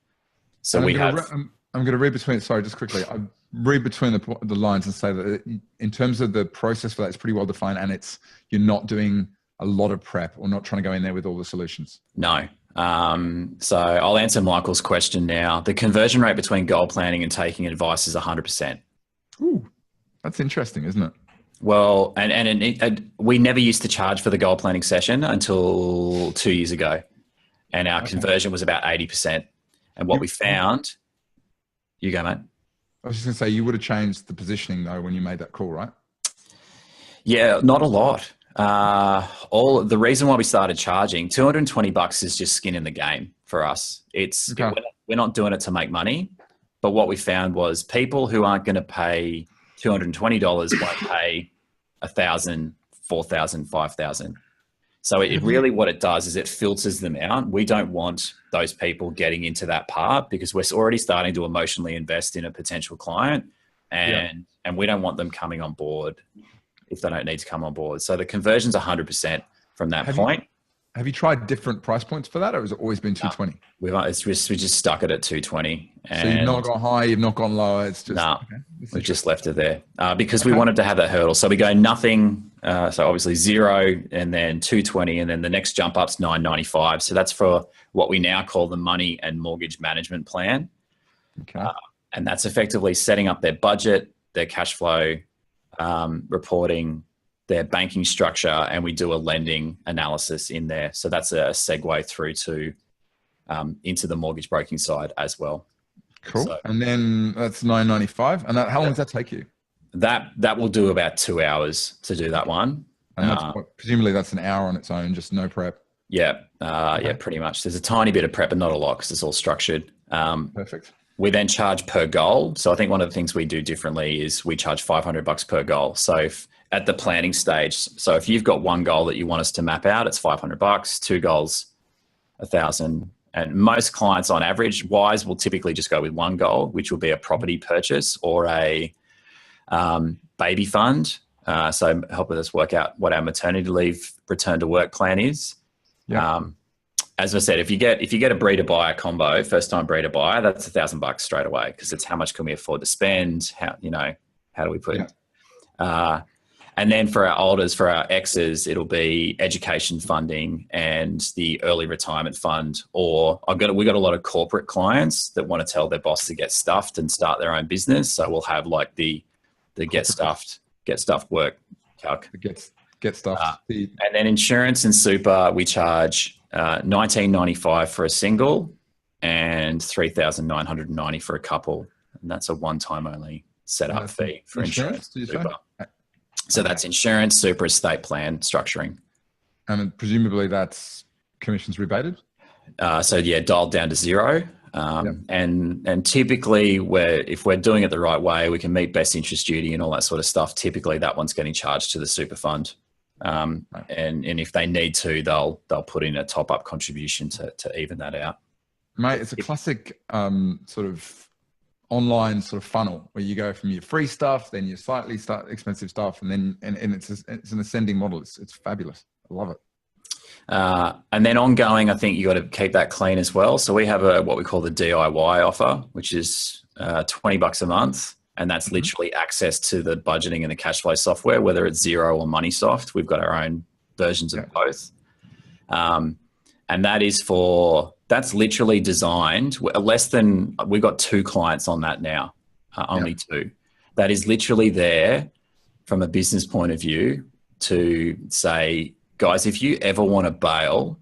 So I'm going to read between, sorry, just quickly. I read between the lines and say that in terms of the process for that, it's pretty well defined, and you're not doing a lot of prep or not trying to go in there with all the solutions. No. So I'll answer Michael's question now. The conversion rate between goal planning and taking advice is 100%. Ooh, that's interesting, isn't it? Well, and we never used to charge for the goal planning session until 2 years ago. And our conversion was about 80%. And what we found, you go, mate. I was just going to say, you would have changed the positioning though when you made that call, right? Yeah, not a lot. The reason why we started charging $220 is just skin in the game for us. We're not doing it to make money, but what we found was people who aren't going to pay $220 won't pay $1,000, $4,000, $5,000. So it really, what it does is it filters them out. We don't want those people getting into that part because we're already starting to emotionally invest in a potential client, and we don't want them coming on board if they don't need to come on board. So the conversion's 100% from that point. Have you tried different price points for that, or has it always been 220? We just stuck it at 220. So you've not gone high, you've not gone lower. It's just we've just left it there because we wanted to have that hurdle. So we go nothing. So obviously 0, and then 220, and then the next jump up's 995. So that's for what we now call the money and mortgage management plan. Okay. And that's effectively setting up their budget, their cash flow, reporting, their banking structure, and we do a lending analysis in there. So that's a segue through to into the mortgage broking side as well. Cool. So, and then that's $995. And how long does that take you? That will do about 2 hours to do that one. And presumably that's an hour on its own, just no prep. Yeah. Yeah, pretty much. There's a tiny bit of prep, but not a lot because it's all structured. Perfect. We then charge per goal. So I think one of the things we do differently is we charge $500 per goal. So if at the planning stage, so if you've got one goal that you want us to map out, it's $500, 2 goals, $1,000. And most clients on average, Ys will typically just go with one goal, which will be a property purchase or a baby fund. So helping us work out what our maternity leave return to work plan is. Yeah. As I said, if you get a breeder buyer combo, first time breeder buyer, that's $1,000 straight away because it's how much can we afford to spend? How do we put it? And then for our olders, for our X's, it'll be education funding and the early retirement fund. Or we got a lot of corporate clients that want to tell their boss to get stuffed and start their own business. So we'll have like the get stuffed work calc. Get stuffed. And then insurance and super, we charge $1,995 for a single and $3,990 for a couple. And that's a one-time only setup fee for insurance. Super. So that's insurance, super, estate plan, structuring. And presumably that's commissions rebated? Dialed down to 0. And typically if we're doing it the right way, we can meet best interest duty and all that sort of stuff. Typically that one's getting charged to the super fund. And if they need to, they'll put in a top up contribution to even that out. Mate, it's a classic sort of online sort of funnel where you go from your free stuff, then your slightly expensive stuff, and then it's an ascending model. It's fabulous. I love it. And then ongoing, I think you got to keep that clean as well. So we have what we call the DIY offer, which is $20 a month. And that's literally access to the budgeting and the cash flow software, whether it's Xero or MoneySoft. We've got our own versions of both. And that's literally designed we've got 2 clients on that now, only 2. That is literally there from a business point of view to say, guys, if you ever want to bail,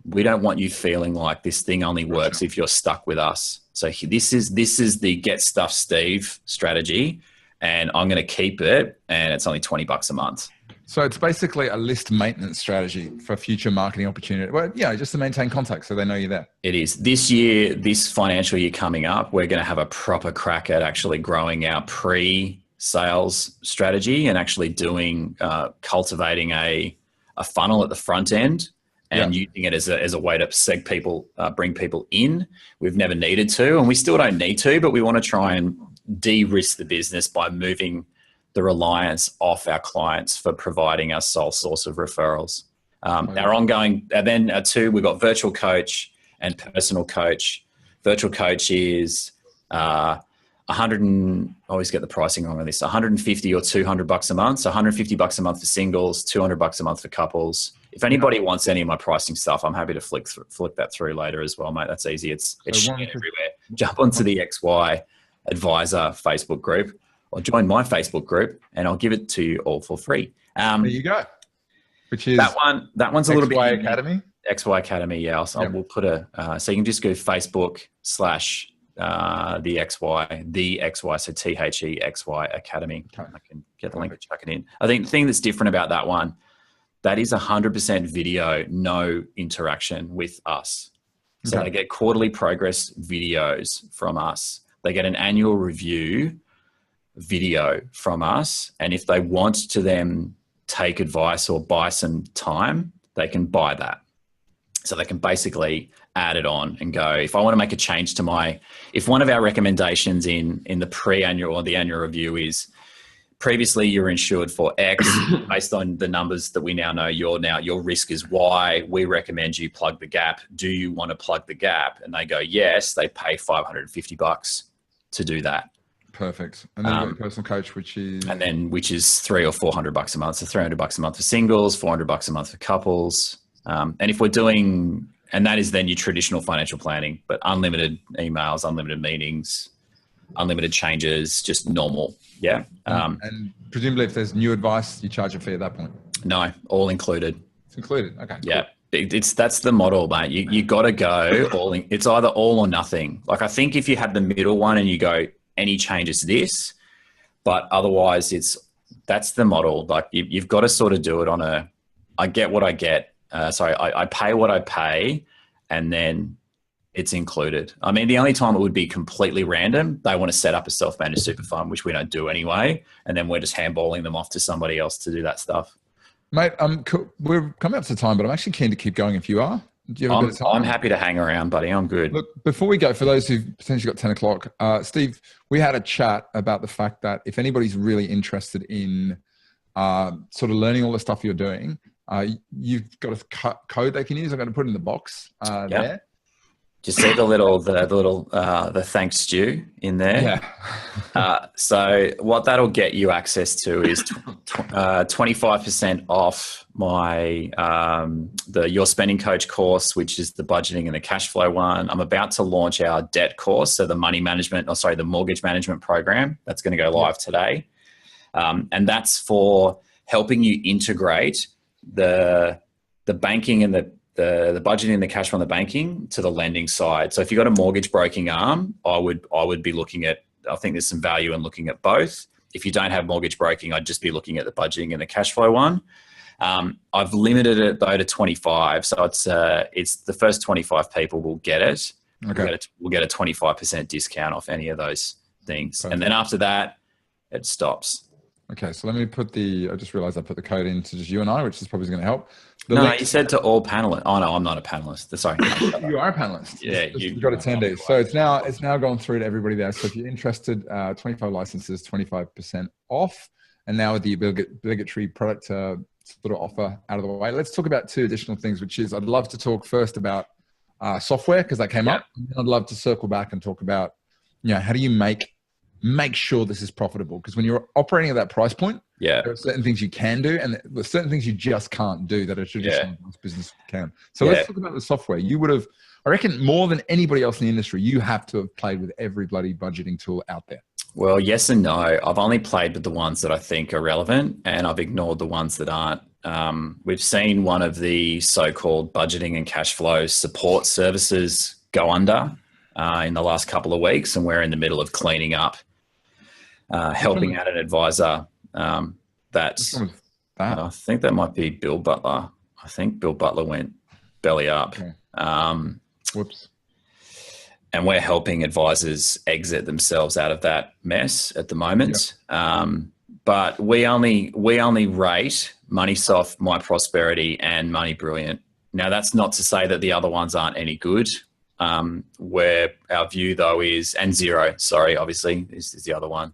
we don't want you feeling like this thing only works if you're stuck with us. So this is the Get Stuff Steve strategy, and I'm going to keep it, and it's only $20 a month. So it's basically a list maintenance strategy for future marketing opportunity. Well, yeah, just to maintain contact so they know you're there. It is. This financial year coming up, we're going to have a proper crack at actually growing our pre-sales strategy and actually cultivating a funnel at the front end and using it as a way to bring people in. We've never needed to, and we still don't need to, but we want to try and de-risk the business by moving the reliance off our clients for providing our sole source of referrals. Our ongoing, and then 2, we've got virtual coach and personal coach. Virtual coach is I always get the pricing wrong on this, $150 or $200 a month. So $150 a month for singles, $200 a month for couples. If anybody wants any of my pricing stuff, I'm happy to flick that through later as well, mate. That's easy. It's shared everywhere. Jump onto the XY Advisor Facebook group or join my Facebook group, and I'll give it to you all for free. There you go. Which is that one's a little bit XY Academy. XY Academy, yeah. We'll put so you can just go Facebook / the XY, so THEXY Academy. I can get the link and chuck it in. I think the thing that's different about that one, that is 100% video, no interaction with us. So they get quarterly progress videos from us. They get an annual review video from us. And if they want to then take advice or buy some time, they can buy that. So they can basically add it on and go, if I want to make a change to if one of our recommendations in the pre-annual or the annual review is previously you were insured for X, based on the numbers that we now know, your risk is Y, we recommend you plug the gap. Do you want to plug the gap? And they go, yes, they pay $550 to do that. Perfect. And then you've got a personal coach, which is $300 or $400 a month. So $300 a month for singles, $400 a month for couples. And if we're doing, and that is then your traditional financial planning, but unlimited emails, unlimited meetings, unlimited changes, just normal. Yeah. And presumably if there's new advice, you charge a fee at that point? No, all included. It's included. Okay. Yeah. Cool. That's the model, mate. You got to go all in. It's either all or nothing. Like I think if you had the middle one and you go, any changes this, but otherwise that's the model. Like you've got to sort of do it on I get what I get. I pay what I pay, and then it's included. I mean, the only time it would be completely random, they want to set up a self-managed super fund, which we don't do anyway. And then we're just handballing them off to somebody else to do that stuff. Mate, we're coming up to time, but I'm actually keen to keep going if you are. Do you have a bit of time? I'm happy to hang around, buddy. I'm good. Look, before we go, for those who've potentially got 10 o'clock, Steve, we had a chat about the fact that if anybody's really interested in sort of learning all the stuff you're doing, you've got a code they can use. I'm going to put it in the box there. Just see the thanks Stu in there. Yeah. So what that'll get you access to is 25% off my the Your Spending Coach course, which is the budgeting and the cash flow one. I'm about to launch our debt course, so the the mortgage management program. That's going to go live today, and that's for helping you integrate the banking and the budgeting and the cash from the banking to the lending side. So if you've got a mortgage broking arm, I would be looking at, I think there's some value in looking at both. If you don't have mortgage broking, I'd just be looking at the budgeting and the cash flow one. I've limited it though to 25. So it's the first 25 people will get it. Okay. We'll get a 25% discount off any of those things. Perfect. And then after that, it stops. Okay, so let me put I just realized I put the code into just you and I, which is probably going to help. No, you said to all panelists. Oh no, I'm not a panelist. Sorry. You are a panelist. Yeah, you got attendees. So it's now gone through to everybody there. So if you're interested, 25 licenses, 25% off. And now with the obligatory product sort of offer out of the way, let's talk about two additional things, which is I'd love to talk first about software, because that came up. And I'd love to circle back and talk about, how do you make sure this is profitable? Because when you're operating at that price point, there are certain things you can do, and there's certain things you just can't do that a traditional business can. So let's talk about the software. You would have, I reckon, more than anybody else in the industry, you have to have played with every bloody budgeting tool out there. Well, yes and no. I've only played with the ones that I think are relevant, and I've ignored the ones that aren't. We've seen one of the so-called budgeting and cash flow support services go under in the last couple of weeks, and we're in the middle of cleaning up, helping out an advisor. I think that might be Bill Butler. I think Bill Butler went belly up. Okay. Whoops. And we're helping advisors exit themselves out of that mess at the moment. Yep. But we only rate MoneySoft, MyProsperity, and Money Brilliant. Now, that's not to say that the other ones aren't any good. Where our view though is, and Zero, sorry, obviously is the other one.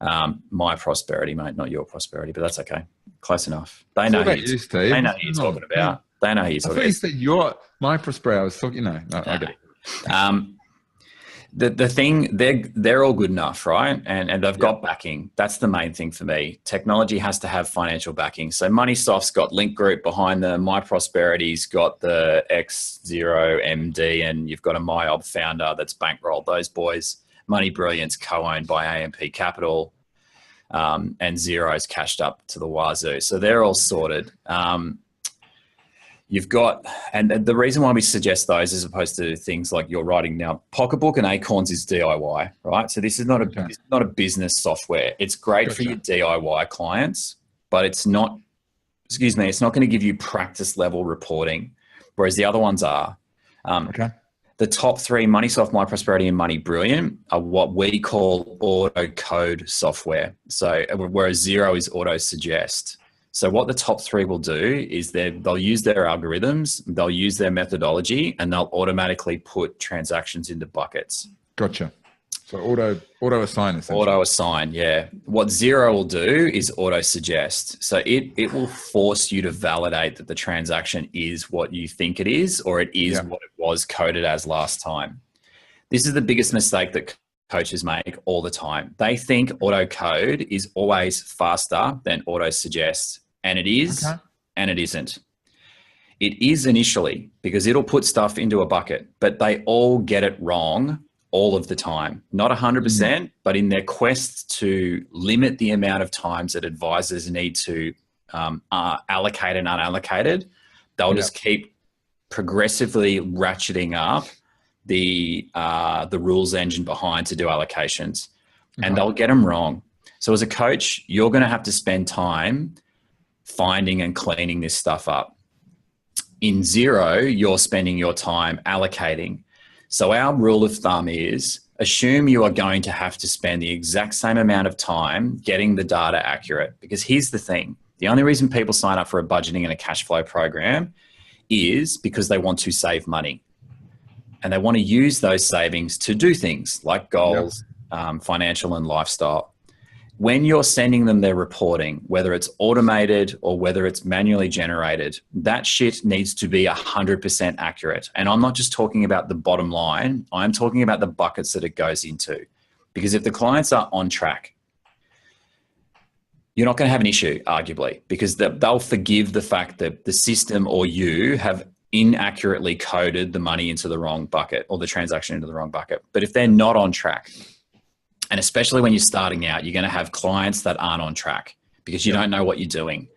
MyProsperity, mate, not Your Prosperity, but that's okay. Close enough. They know who you're talking about. They know who you're talking about. You said Your MyProsperity. I was talking, no, I get it. The thing, they're all good enough, right? And they've got backing. That's the main thing for me. Technology has to have financial backing. So MoneySoft's got Link Group behind them. MyProsperity's got the X0 MD, and you've got a MyOb founder that's bankrolled those boys. Money Brilliant's co-owned by AMP Capital, and Zero's cashed up to the wazoo. So they're all sorted. You've got, and the reason why we suggest those as opposed to things like you're writing now, Pocketbook and Acorns is DIY, right? So this is not a business software. It's great for your DIY clients, but it's not going to give you practice level reporting, whereas the other ones are. The top three, MoneySoft, MyProsperity, and Money Brilliant, are what we call auto code software. So whereas Zero is auto suggest. So what the top three will do is they'll use their algorithms, they'll use their methodology, and they'll automatically put transactions into buckets. Gotcha. So auto assign essentially. Auto assign, yeah. What Zero will do is auto suggest. So it will force you to validate that the transaction is what you think it is, or it is what it was coded as last time. This is the biggest mistake that coaches make all the time. They think auto code is always faster than auto suggest, and it is, and it isn't. It is initially, because it'll put stuff into a bucket, but they all get it wrong all of the time. Not 100%, but in their quest to limit the amount of times that advisors need to allocate and unallocated, they'll just keep progressively ratcheting up the rules engine behind to do allocations, and they'll get them wrong. So as a coach, you're going to have to spend time finding and cleaning this stuff up. In Zero, you're spending your time allocating. So our rule of thumb is assume you are going to have to spend the exact same amount of time getting the data accurate, because here's the thing. The only reason people sign up for a budgeting and a cash flow program is because they want to save money. And they want to use those savings to do things like goals, financial and lifestyle. When you're sending them their reporting, whether it's automated or whether it's manually generated, that shit needs to be 100% accurate. And I'm not just talking about the bottom line. I'm talking about the buckets that it goes into. Because if the clients are on track, you're not going to have an issue, arguably, because they'll forgive the fact that the system or you have inaccurately coded the money into the wrong bucket or the transaction into the wrong bucket. But if they're not on track, and especially when you're starting out, you're going to have clients that aren't on track because you don't know what you're doing.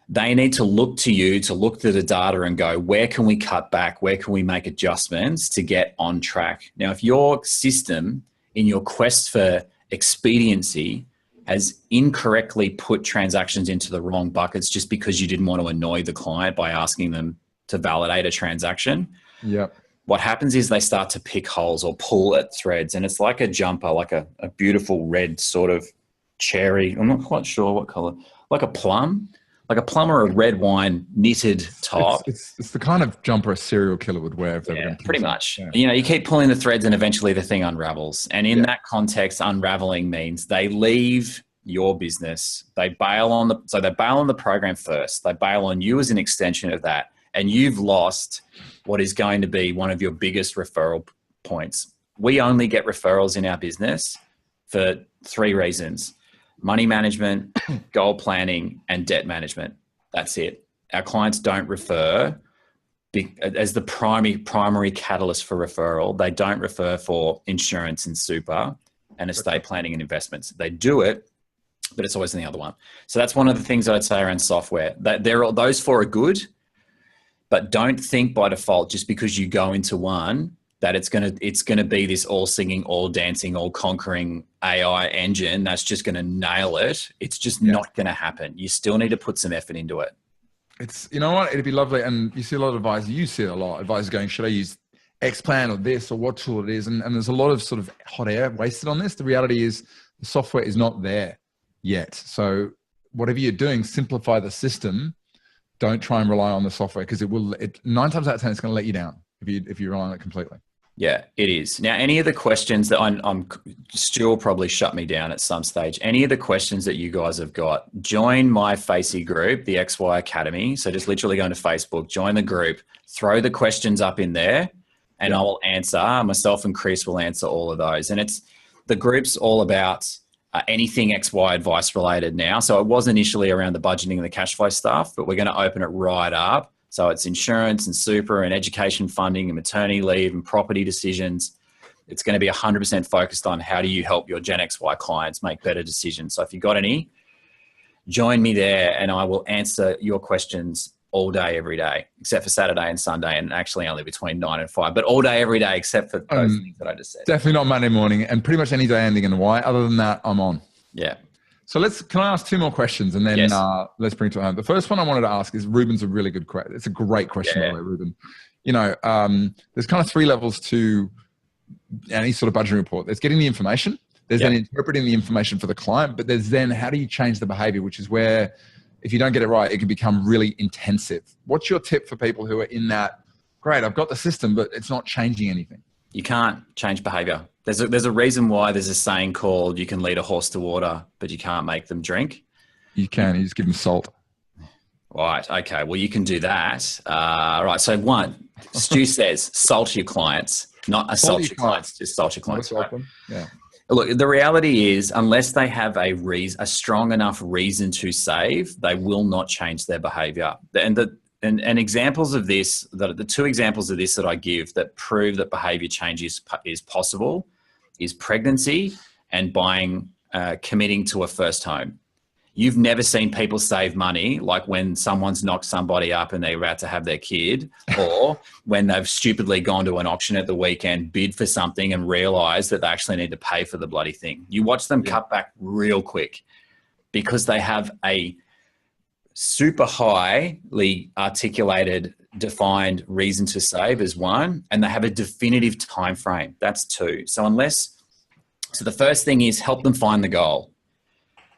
They need to look to you to look to the data and go, where can we cut back? Where can we make adjustments to get on track? Now, if your system in your quest for expediency has incorrectly put transactions into the wrong buckets just because you didn't want to annoy the client by asking them to validate a transaction, what happens is they start to pick holes or pull at threads, and it's like a jumper, like a beautiful red sort of cherry. I'm not quite sure what color. Like a plum or a red wine knitted top. It's the kind of jumper a serial killer would wear if they were going to kill pretty someone. much. Yeah. You know, you keep pulling the threads and eventually the thing unravels. And in that context, unraveling means they leave your business. They bail on the program first. They bail on you as an extension of that. And you've lost what is going to be one of your biggest referral points. We only get referrals in our business for 3 reasons: money management, goal planning, and debt management. That's it. Our clients don't refer as the primary catalyst for referral. They don't refer for insurance and super and estate planning and investments. They do it, but it's always in the other one. So that's one of the things I'd say around software. Those 4 are good, but don't think by default just because you go into one that it's gonna be this all singing, all dancing, all conquering AI engine that's just gonna nail it. It's just not gonna happen. You still need to put some effort into it. It's, you know what, it'd be lovely. And you see a lot of advisors, you see it a lot, advisors going, should I use X plan or this or what tool it is? And there's a lot of sort of hot air wasted on this. The reality is the software is not there yet. So whatever you're doing, simplify the system. Don't try and rely on the software, because 9 times out of 10, it's going to let you down if you rely on it completely. Yeah, it is. Now, any of the questions that I'm Stu will probably shut me down at some stage. Any of the questions that you guys have got, join my Facey group, the XY Academy. So just literally go into Facebook, join the group, throw the questions up in there, and I will answer. Myself and Chris will answer all of those. And the group's all about anything XY advice related now. So it was initially around the budgeting and the cash flow stuff, but we're going to open it right up. So it's insurance and super and education funding and maternity leave and property decisions. It's going to be 100% focused on how do you help your Gen XY clients make better decisions. So if you've got any, join me there and I will answer your questions all day, every day, except for Saturday and Sunday, and actually only between 9 and 5, but all day, every day, except for those things that I just said. Definitely not Monday morning, and pretty much any day ending in Y. Other than that, I'm on. Yeah. So can I ask 2 more questions, and then let's bring it to home. The first one I wanted to ask is, Ruben's a really good question. It's a great question, by the way, Ruben. You know, there's kind of 3 levels to any sort of budgeting report. There's getting the information. There's then interpreting the information for the client, but there's then how do you change the behavior, which is where if you don't get it right, it can become really intensive. What's your tip for people who are in that, great, I've got the system, but it's not changing anything? You can't change behavior. There's a reason why there's a saying called, you can lead a horse to water, but you can't make them drink. You can. You just give them salt. Right. Okay. Well, you can do that. Right. So 1, Stu says, salt your clients, not assault your clients, just salt your clients. Right? Yeah. Look, the reality is, unless they have a strong enough reason to save, they will not change their behavior. And examples of this, the 2 examples of this that I give that prove that behavior change is possible, is pregnancy and committing to a first home. You've never seen people save money like when someone's knocked somebody up and they're about to have their kid, or when they've stupidly gone to an auction at the weekend, bid for something and realize that they actually need to pay for the bloody thing. You watch them cut back real quick because they have a super highly articulated, defined reason to save as 1, and they have a definitive time frame. That's 2. So the first thing is help them find the goal.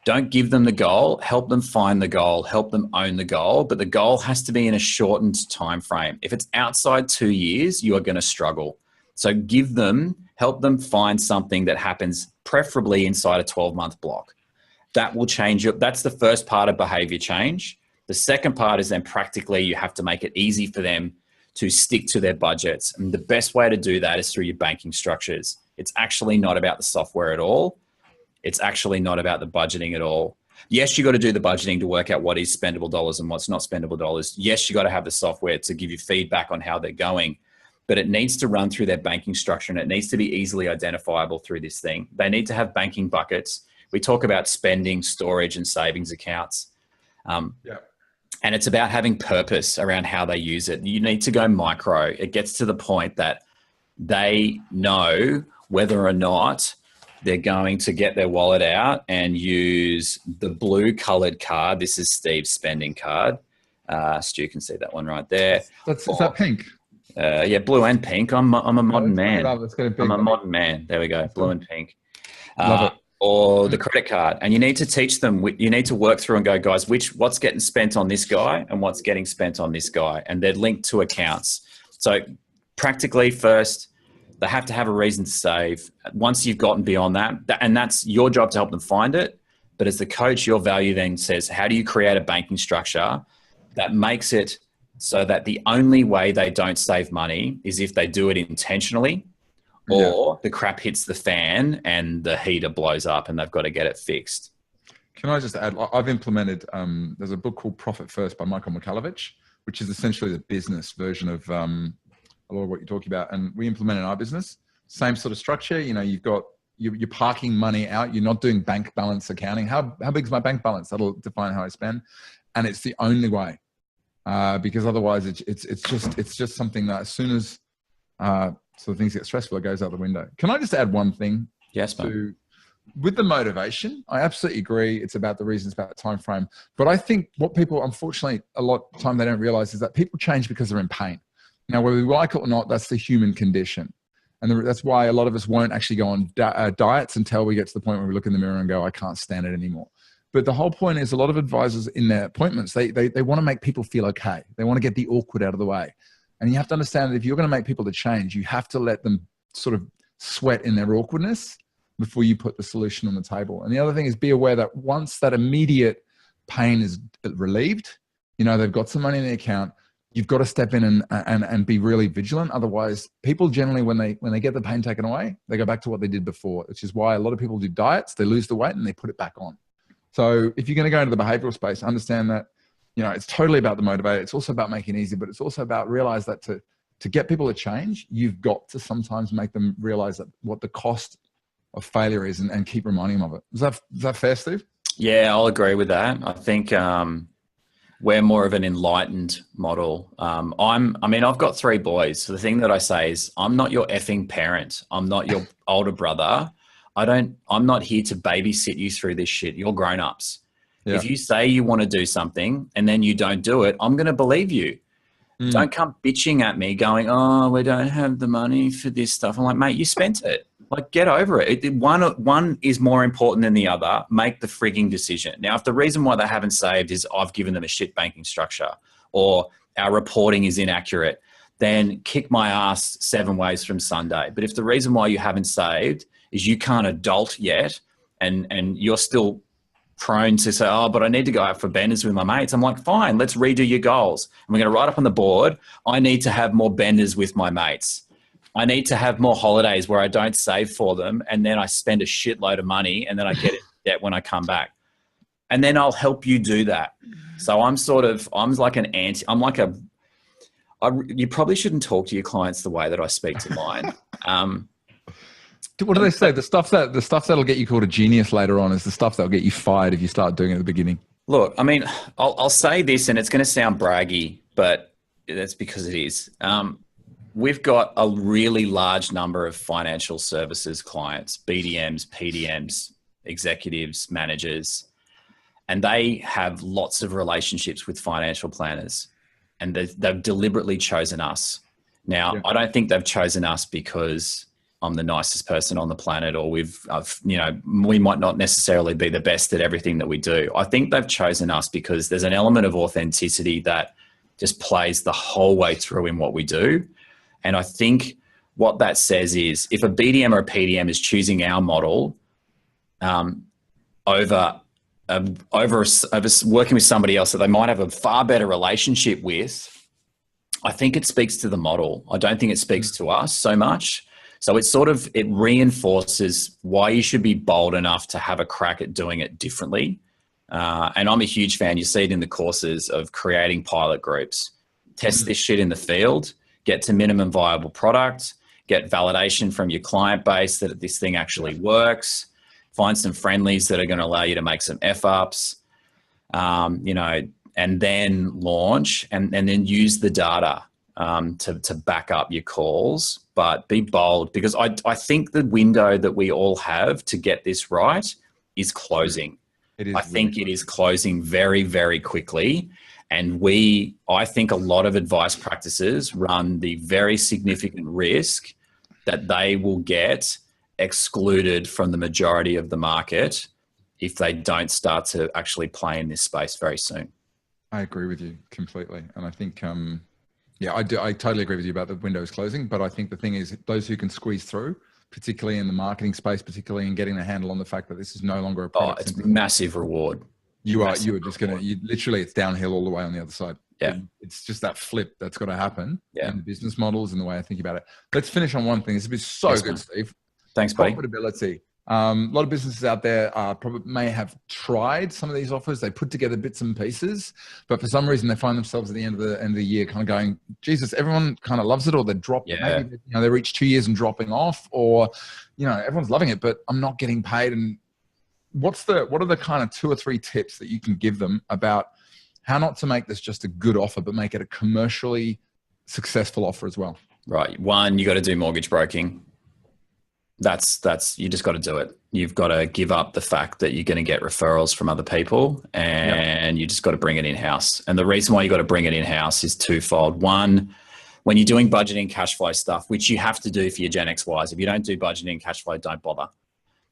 Don't give them the goal, help them find the goal, help them own the goal, but the goal has to be in a shortened time frame. If it's outside 2 years, you are going to struggle. So help them find something that happens preferably inside a 12-month block. That will change that's the first part of behavior change. The second part is then practically you have to make it easy for them to stick to their budgets. And the best way to do that is through your banking structures. It's actually not about the software at all. It's actually not about the budgeting at all. Yes, you got to do the budgeting to work out what is spendable dollars and what's not spendable dollars. Yes, you got to have the software to give you feedback on how they're going, but it needs to run through their banking structure and it needs to be easily identifiable through this thing. They need to have banking buckets. We talk about spending, storage, and savings accounts. And it's about having purpose around how they use it. You need to go micro. It gets to the point that they know whether or not they're going to get their wallet out and use the blue colored card. This is Steve's spending card. Stu can see that one right there. Is that pink? Yeah, blue and pink. I'm a modern man. I'm a modern man. There we go. Blue and pink. Love it. or the credit card. And you need to teach them, you need to work through and go, guys, what's getting spent on this guy and what's getting spent on this guy. And they're linked to accounts. So practically first, they have to have a reason to save. Once you've gotten beyond that, and that's your job to help them find it. But as the coach, your value then says, how do you create a banking structure that makes it so that the only way they don't save money is if they do it intentionally, or the crap hits the fan and the heater blows up and they've got to get it fixed. Can I just add, I've implemented, there's a book called Profit First by Michael Michalowicz, which is essentially the business version of a lot of what you're talking about. And we implement in our business, same sort of structure. You know, you're parking money out. You're not doing bank balance accounting. How big is my bank balance? That'll define how I spend. And it's the only way, because otherwise it's just something that as soon as sort of things get stressful, it goes out the window. Can I just add one thing? Yes, mate. With the motivation, I absolutely agree. It's about the reasons, about the time frame. But I think what people, unfortunately, a lot of time they don't realize is that people change because they're in pain. Now, whether we like it or not, that's the human condition. And that's why a lot of us won't actually go on diets until we get to the point where we look in the mirror and go, I can't stand it anymore. But the whole point is a lot of advisors in their appointments, they want to make people feel okay. They want to get the awkward out of the way. And you have to understand that if you're going to make people to change, you have to let them sort of sweat in their awkwardness before you put the solution on the table. And the other thing is be aware that once that immediate pain is relieved, you know, they've got some money in the account, you've got to step in and be really vigilant. Otherwise, people generally, when they get the pain taken away, they go back to what they did before, which is why a lot of people do diets, they lose the weight and they put it back on. So if you're going to go into the behavioral space, understand that, you know, it's totally about the motivator. It's also about making it easy, but it's also about realize that to get people to change, you've got to sometimes make them realize that what the cost of failure is and keep reminding them of it. Is that fair, Steve? Yeah, I'll agree with that. I think we're more of an enlightened model. I've got 3 boys. So the thing that I say is I'm not your effing parent. I'm not your older brother. I'm not here to babysit you through this shit. You're grown-ups. Yeah. If you say you want to do something and then you don't do it, I'm going to believe you. Don't come bitching at me going, oh, we don't have the money for this stuff. I'm like, mate, you spent it. Like, get over it. One is more important than the other. Make the frigging decision. Now, if the reason why they haven't saved is I've given them a shit banking structure or our reporting is inaccurate, then kick my ass 7 ways from Sunday. But if the reason why you haven't saved is you can't adult yet and you're still prone to say, oh, but I need to go out for benders with my mates. I'm like, fine, let's redo your goals. And we're going to write up on the board, I need to have more benders with my mates. I need to have more holidays where I don't save for them and then I spend a shitload of money and then I get it debt when I come back. And then I'll help you do that. So you probably shouldn't talk to your clients the way that I speak to mine. What do they say? The stuff that'll get you called a genius later on is the stuff that'll get you fired if you start doing it at the beginning. Look, I mean, I'll say this and it's going to sound braggy, but that's because it is. We've got a really large number of financial services clients, BDMs, PDMs, executives, managers, and they have lots of relationships with financial planners, and they've deliberately chosen us. Now, I don't think they've chosen us because I'm the nicest person on the planet, or we might not necessarily be the best at everything that we do. I think they've chosen us because there's an element of authenticity that just plays the whole way through in what we do. And I think what that says is if a BDM or a PDM is choosing our model over working with somebody else that they might have a far better relationship with, I think it speaks to the model. I don't think it speaks to us so much. So it reinforces why you should be bold enough to have a crack at doing it differently. And I'm a huge fan. You see it in the courses of creating pilot groups. Test this shit in the field. Get to minimum viable product, get validation from your client base that this thing actually works, find some friendlies that are going to allow you to make some F-ups, and then launch and then use the data to back up your calls. But be bold, because I think the window that we all have to get this right is closing. I think it is closing very, very quickly. And I think a lot of advice practices run the very significant risk that they will get excluded from the majority of the market if they don't start to actually play in this space very soon. I agree with you completely. And I think, yeah, I totally agree with you about the windows closing, but I think the thing is those who can squeeze through, particularly in the marketing space, particularly in getting a handle on the fact that this is no longer a product. It's massive reward. You are just going to, literally it's downhill all the way on the other side. Yeah. It's just that flip that's got to happen in the business models and the way I think about it. Let's finish on one thing. This has been so good, Steve. Thanks, buddy. Profitability. A lot of businesses out there probably may have tried some of these offers. They put together bits and pieces, but for some reason they find themselves at the end of the year kind of going, Jesus, everyone kind of loves it, or they drop. Yeah. Maybe they reach 2 years and dropping off, or everyone's loving it, but I'm not getting paid. And what are the kind of 2 or 3 tips that you can give them about how not to make this just a good offer, but make it a commercially successful offer as well? Right. One, you got to do mortgage broking. That's you just got to do it. You've got to give up the fact that you're going to get referrals from other people, and you just got to bring it in-house. And the reason why you got to bring it in-house is twofold. One, when you're doing budgeting cash flow stuff, which you have to do for your Gen XYs, if you don't do budgeting cash flow, don't bother,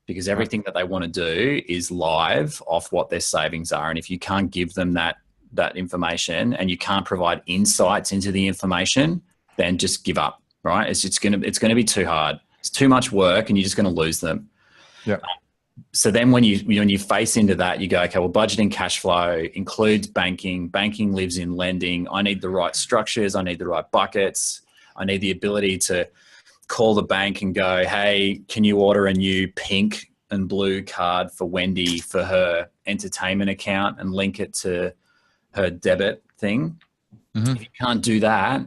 because everything that they want to do is live off what their savings are. And if you can't give them that information, and you can't provide insights into the information, then just give up, right? It's going to be too hard. It's too much work, and you're just going to lose them. Yeah. So then when you face into that, you go, okay, well, budgeting cash flow includes banking. Banking lives in lending. I need the right structures. I need the right buckets. I need the ability to call the bank and go, hey, can you order a new pink and blue card for Wendy for her entertainment account and link it to her debit thing? Mm-hmm. If you can't do that,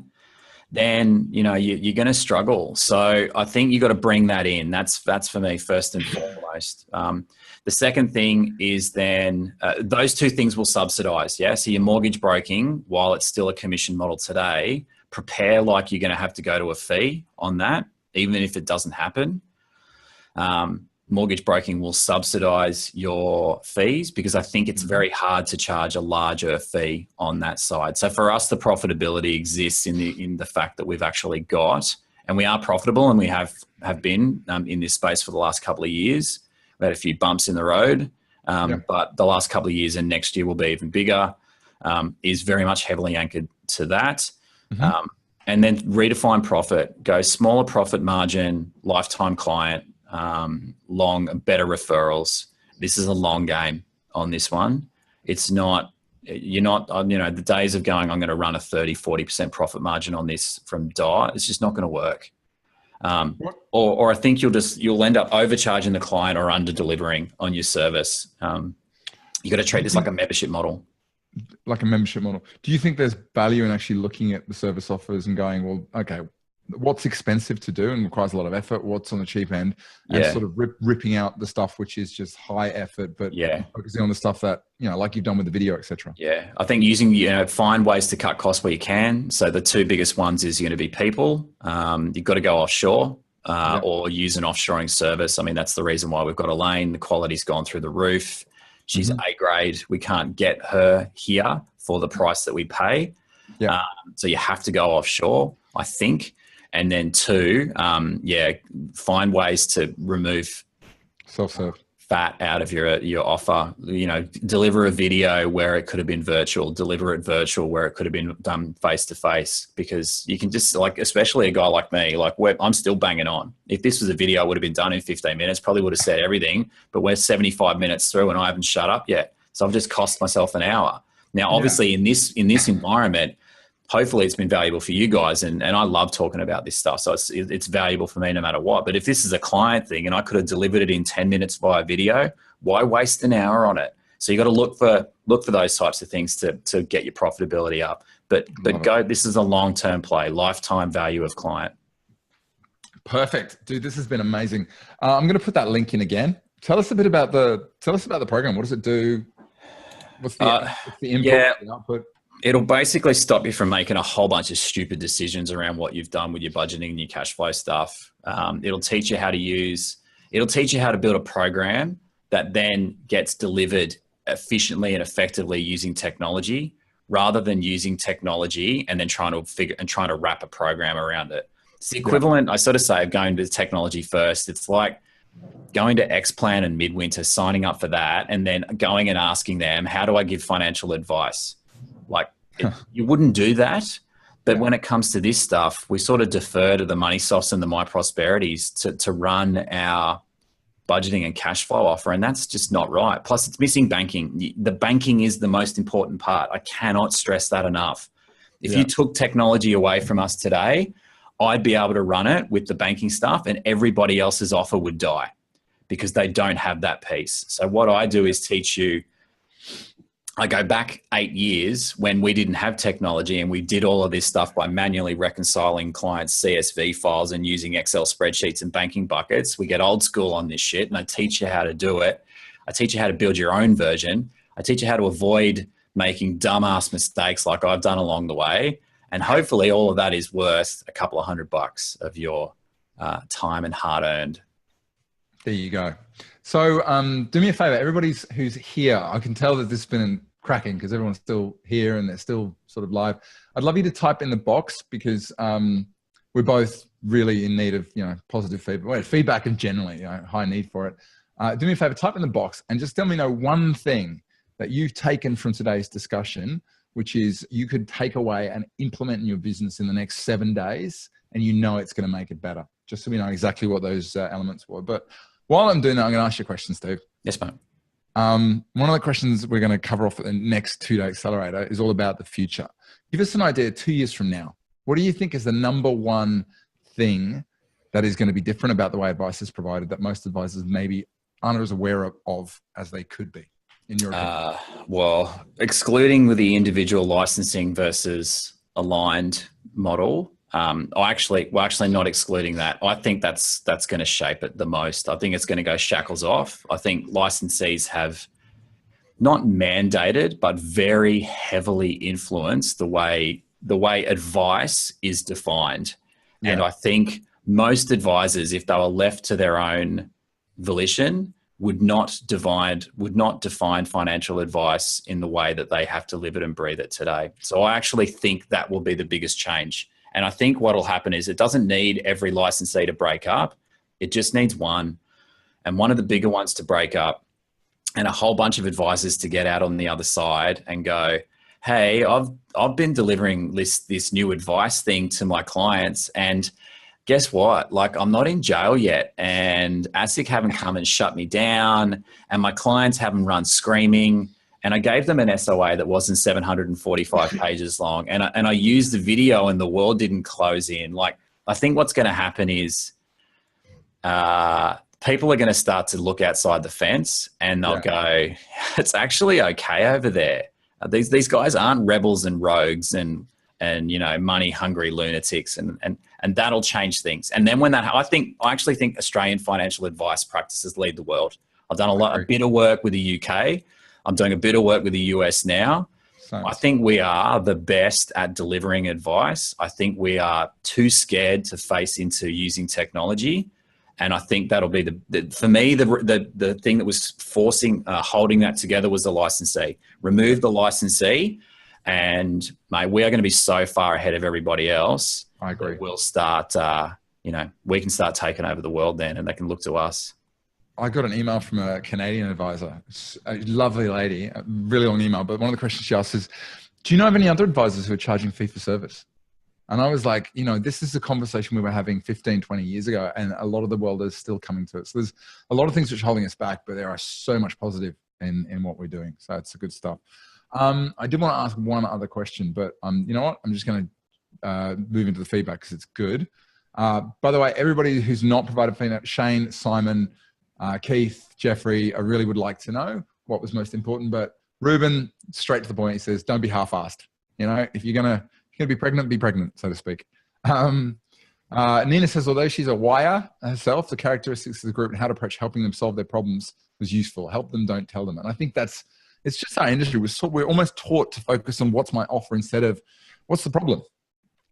then you're going to struggle. So I think you got to bring that in. That's for me first and foremost. The second thing is then those 2 things will subsidize. Yeah. So your mortgage broking, while it's still a commission model today, prepare like you're going to have to go to a fee on that, even if it doesn't happen. Mortgage broking will subsidize your fees, because I think it's very hard to charge a larger fee on that side. So for us, the profitability exists in the fact that we've actually got, and we are profitable, and we have been in this space for the last couple of years. We had a few bumps in the road, but the last couple of years, and next year will be even bigger, is very much heavily anchored to that. Mm-hmm. And then redefine profit, go smaller profit margin, lifetime client, better referrals. This is a long game on this one. It's not, the days of going, I'm going to run a 30-40% profit margin on this from DOT, it's just not going to work. Or I think you'll end up overcharging the client or under delivering on your service. You got to treat this like a membership model. Like a membership model. Do you think there's value in actually looking at the service offers and going, well, okay, what's expensive to do and requires a lot of effort, what's on the cheap end, and sort of ripping out the stuff which is just high effort, but focusing on the stuff that, like you've done with the video, etc. Yeah. I think find ways to cut costs where you can. So the 2 biggest ones is going to be people. You've got to go offshore or use an offshoring service. I mean, that's the reason why we've got Elaine. The quality's gone through the roof. She's A grade. We can't get her here for the price that we pay. Yeah. So you have to go offshore, I think. And then 2, find ways to remove self-serve fat out of your offer. Deliver a video where it could have been virtual, deliver it virtual where it could have been done face-to-face, because you can just, especially a guy like me, I'm still banging on. If this was a video, it would have been done in 15 minutes, probably would have said everything, but we're 75 minutes through and I haven't shut up yet. So I've just cost myself an hour. Now, obviously in this environment, hopefully it's been valuable for you guys, and I love talking about this stuff. So it's valuable for me no matter what. But if this is a client thing and I could have delivered it in 10 minutes via video, why waste an hour on it? So you got to look for those types of things to get your profitability up. But this is a long-term play, lifetime value of client. Perfect. Dude, this has been amazing. I'm going to put that link in again. Tell us a bit about the program. What does it do? What's the input, the output? It'll basically stop you from making a whole bunch of stupid decisions around what you've done with your budgeting and your cash flow stuff. It'll teach you how to build a program that then gets delivered efficiently and effectively using technology, rather than using technology and then trying to wrap a program around it. It's the equivalent, I sort of say, of going to technology first. It's like going to Xplan and Midwinter, signing up for that, and then going and asking them, how do I give financial advice? Like, you wouldn't do that. But when it comes to this stuff, we sort of defer to the Money Softs and the My Prosperities to run our budgeting and cash flow offer, and that's just not right. Plus, it's missing banking. The banking is the most important part. I cannot stress that enough. If you took technology away from us today, I'd be able to run it with the banking stuff, and everybody else's offer would die because they don't have that piece. So what I do is teach you. I go back 8 years when we didn't have technology, and we did all of this stuff by manually reconciling clients' CSV files and using Excel spreadsheets and banking buckets. We get old school on this shit, and I teach you how to do it. I teach you how to build your own version. I teach you how to avoid making dumbass mistakes like I've done along the way. And hopefully all of that is worth a couple of $100 of your time and hard earned. There you go. So do me a favor, everybody who's here, I can tell that this has been cracking because everyone's still here and they're still sort of live. I'd love you to type in the box because we're both really in need of, positive feedback. Well, feedback and generally, high need for it. Do me a favor, type in the box and just let me know one thing that you've taken from today's discussion, which is you could take away and implement in your business in the next 7 days, and it's going to make it better. Just so we know exactly what those elements were. But while I'm doing that, I'm going to ask you a question, Steve. Yes, mate. One of the questions we're going to cover off at the next 2-day accelerator is all about the future. Give us an idea 2 years from now. What do you think is the number one thing that is going to be different about the way advice is provided that most advisors maybe aren't as aware of as they could be, in your opinion? Well, excluding the individual licensing versus aligned model, actually not excluding that. I think that's going to shape it the most. I think it's going to go shackles off. I think licensees have not mandated, but very heavily influenced the way advice is defined. Yeah. And I think most advisors, if they were left to their own volition, would not define financial advice in the way that they have to live it and breathe it today. So I actually think that will be the biggest change. And I think what will happen is it doesn't need every licensee to break up. It just needs one, and one of the bigger ones to break up, and a whole bunch of advisors to get out on the other side and go, hey, I've been delivering this new advice thing to my clients, and guess what? Like, I'm not in jail yet, and ASIC haven't come and shut me down, and my clients haven't run screaming. And I gave them an SOA that wasn't 745 pages long. And I used the video and the world didn't close in. Like, I think what's going to happen is people are going to start to look outside the fence and they'll go, it's actually okay over there. These guys aren't rebels and rogues and money hungry lunatics, and that'll change things. And then when that, I actually think Australian financial advice practices lead the world. I've done a bit of work with the UK. I'm doing a bit of work with the US now. I think we are the best at delivering advice. I think we are too scared to face into using technology. And I think that'll be for me, the thing that was holding that together was the licensee. Remove the licensee, and mate, we are going to be so far ahead of everybody else. I agree. We'll start, we can start taking over the world then, and they can look to us. I got an email from a Canadian advisor, a lovely lady, a really long email, but one of the questions she asked is, do you know of any other advisors who are charging fee for service? And I was like, this is a conversation we were having 15, 20 years ago, and a lot of the world is still coming to it. So there's a lot of things which are holding us back, but there are so much positive in what we're doing. So it's a good stuff. I did want to ask one other question, but you know what? I'm just going to move into the feedback because it's good. By the way, everybody who's not provided feedback, Shane, Simon, Keith, Jeffrey, I really would like to know what was most important. But Ruben, straight to the point, he says, don't be half-assed. If you're gonna be pregnant, so to speak. Nina says, although she's a wire herself, the characteristics of the group and how to approach helping them solve their problems was useful. Help them, don't tell them. And I think it's just our industry. We're almost taught to focus on what's my offer instead of what's the problem.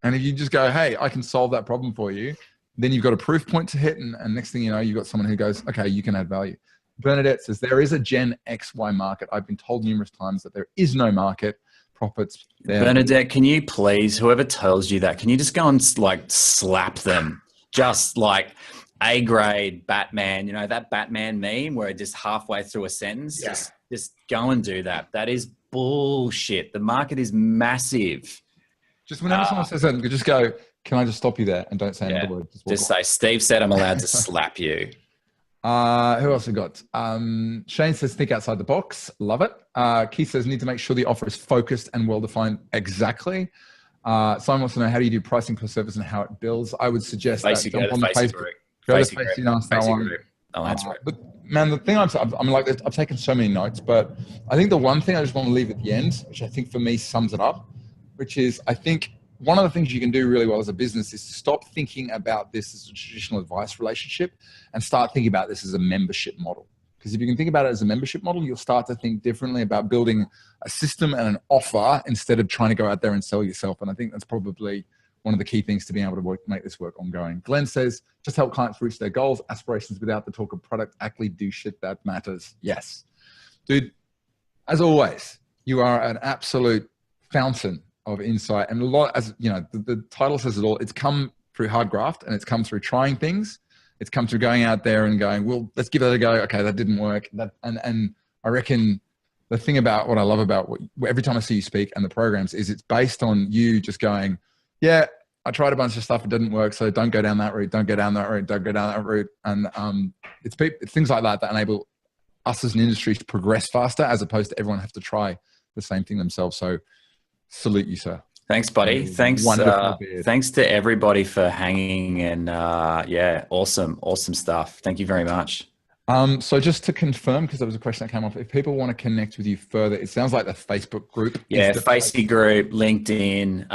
And if you just go, hey, I can solve that problem for you, then you've got a proof point to hit. And next thing you know, you've got someone who goes, okay, you can add value. Bernadette says, there is a Gen XY market. I've been told numerous times that there is no market. Profits there. Bernadette, can you please, whoever tells you that, can you just go and slap them? Just A grade Batman, that Batman meme where just halfway through a sentence, just go and do that. That is bullshit. The market is massive. Just whenever someone says that, just go, can I just stop you there and don't say another word? Just say, Steve said I'm allowed to slap you. Who else we got? Shane says, think outside the box. Love it. Keith says, need to make sure the offer is focused and well-defined. Exactly. Simon wants to know, how do you do pricing per service and how it builds? I would suggest that jump on the Facebook. Go to Facebook and ask that one. I'll answer it. But man, the thing I'm like, I've taken so many notes, but I think the one thing I just want to leave at the end, which I think for me sums it up, which is I think one of the things you can do really well as a business is to stop thinking about this as a traditional advice relationship and start thinking about this as a membership model. Because if you can think about it as a membership model, you'll start to think differently about building a system and an offer instead of trying to go out there and sell yourself. And I think that's probably one of the key things to being able to make this work ongoing. Glenn says, just help clients reach their goals, aspirations without the talk of product. Actually do shit that matters. Yes. Dude, as always, you are an absolute fountain of insight. And a lot, as you know, the title says it all. It's come through hard graft and it's come through trying things. It's come through going out there and going, well, let's give it a go. Okay, that didn't work. And I reckon the thing about what I love about every time I see you speak and the programs is it's based on you just going, yeah, I tried a bunch of stuff. It didn't work. So don't go down that route. Don't go down that route. Don't go down that route. And it's things like that that enable us as an industry to progress faster as opposed to everyone have to try the same thing themselves. So salute you, sir. Thanks, buddy. Thanks to everybody for hanging and awesome stuff. Thank you very much. So just to confirm, because there was a question that came up, if people want to connect with you further, it sounds like the Facebook group. Yeah, Facey group, LinkedIn,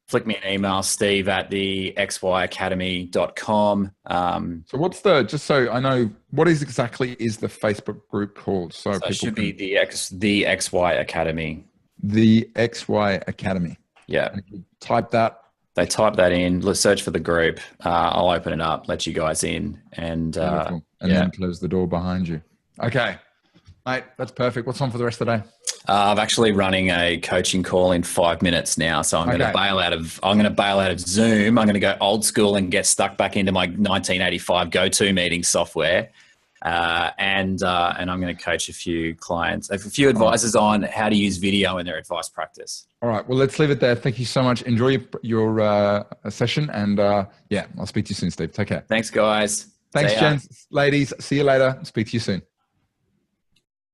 flick me an email, Steve at the xyacademy.com. So what's just so I know, what exactly is the Facebook group called? So it should be the XY Academy. The XY Academy. Yeah. And if you type that. They type that in, let's search for the group. I'll open it up, let you guys in and then close the door behind you. Okay. Mate, that's perfect. What's on for the rest of the day? I'm actually running a coaching call in 5 minutes now. So I'm going to bail out of Zoom. I'm going to go old school and get stuck back into my 1985 GoToMeeting software. And I'm going to coach a few clients, a few advisors on how to use video in their advice practice. All right. Well, let's leave it there. Thank you so much. Enjoy your session. And I'll speak to you soon, Steve. Take care. Thanks, guys. Thanks, gents, ladies. See you later. Speak to you soon.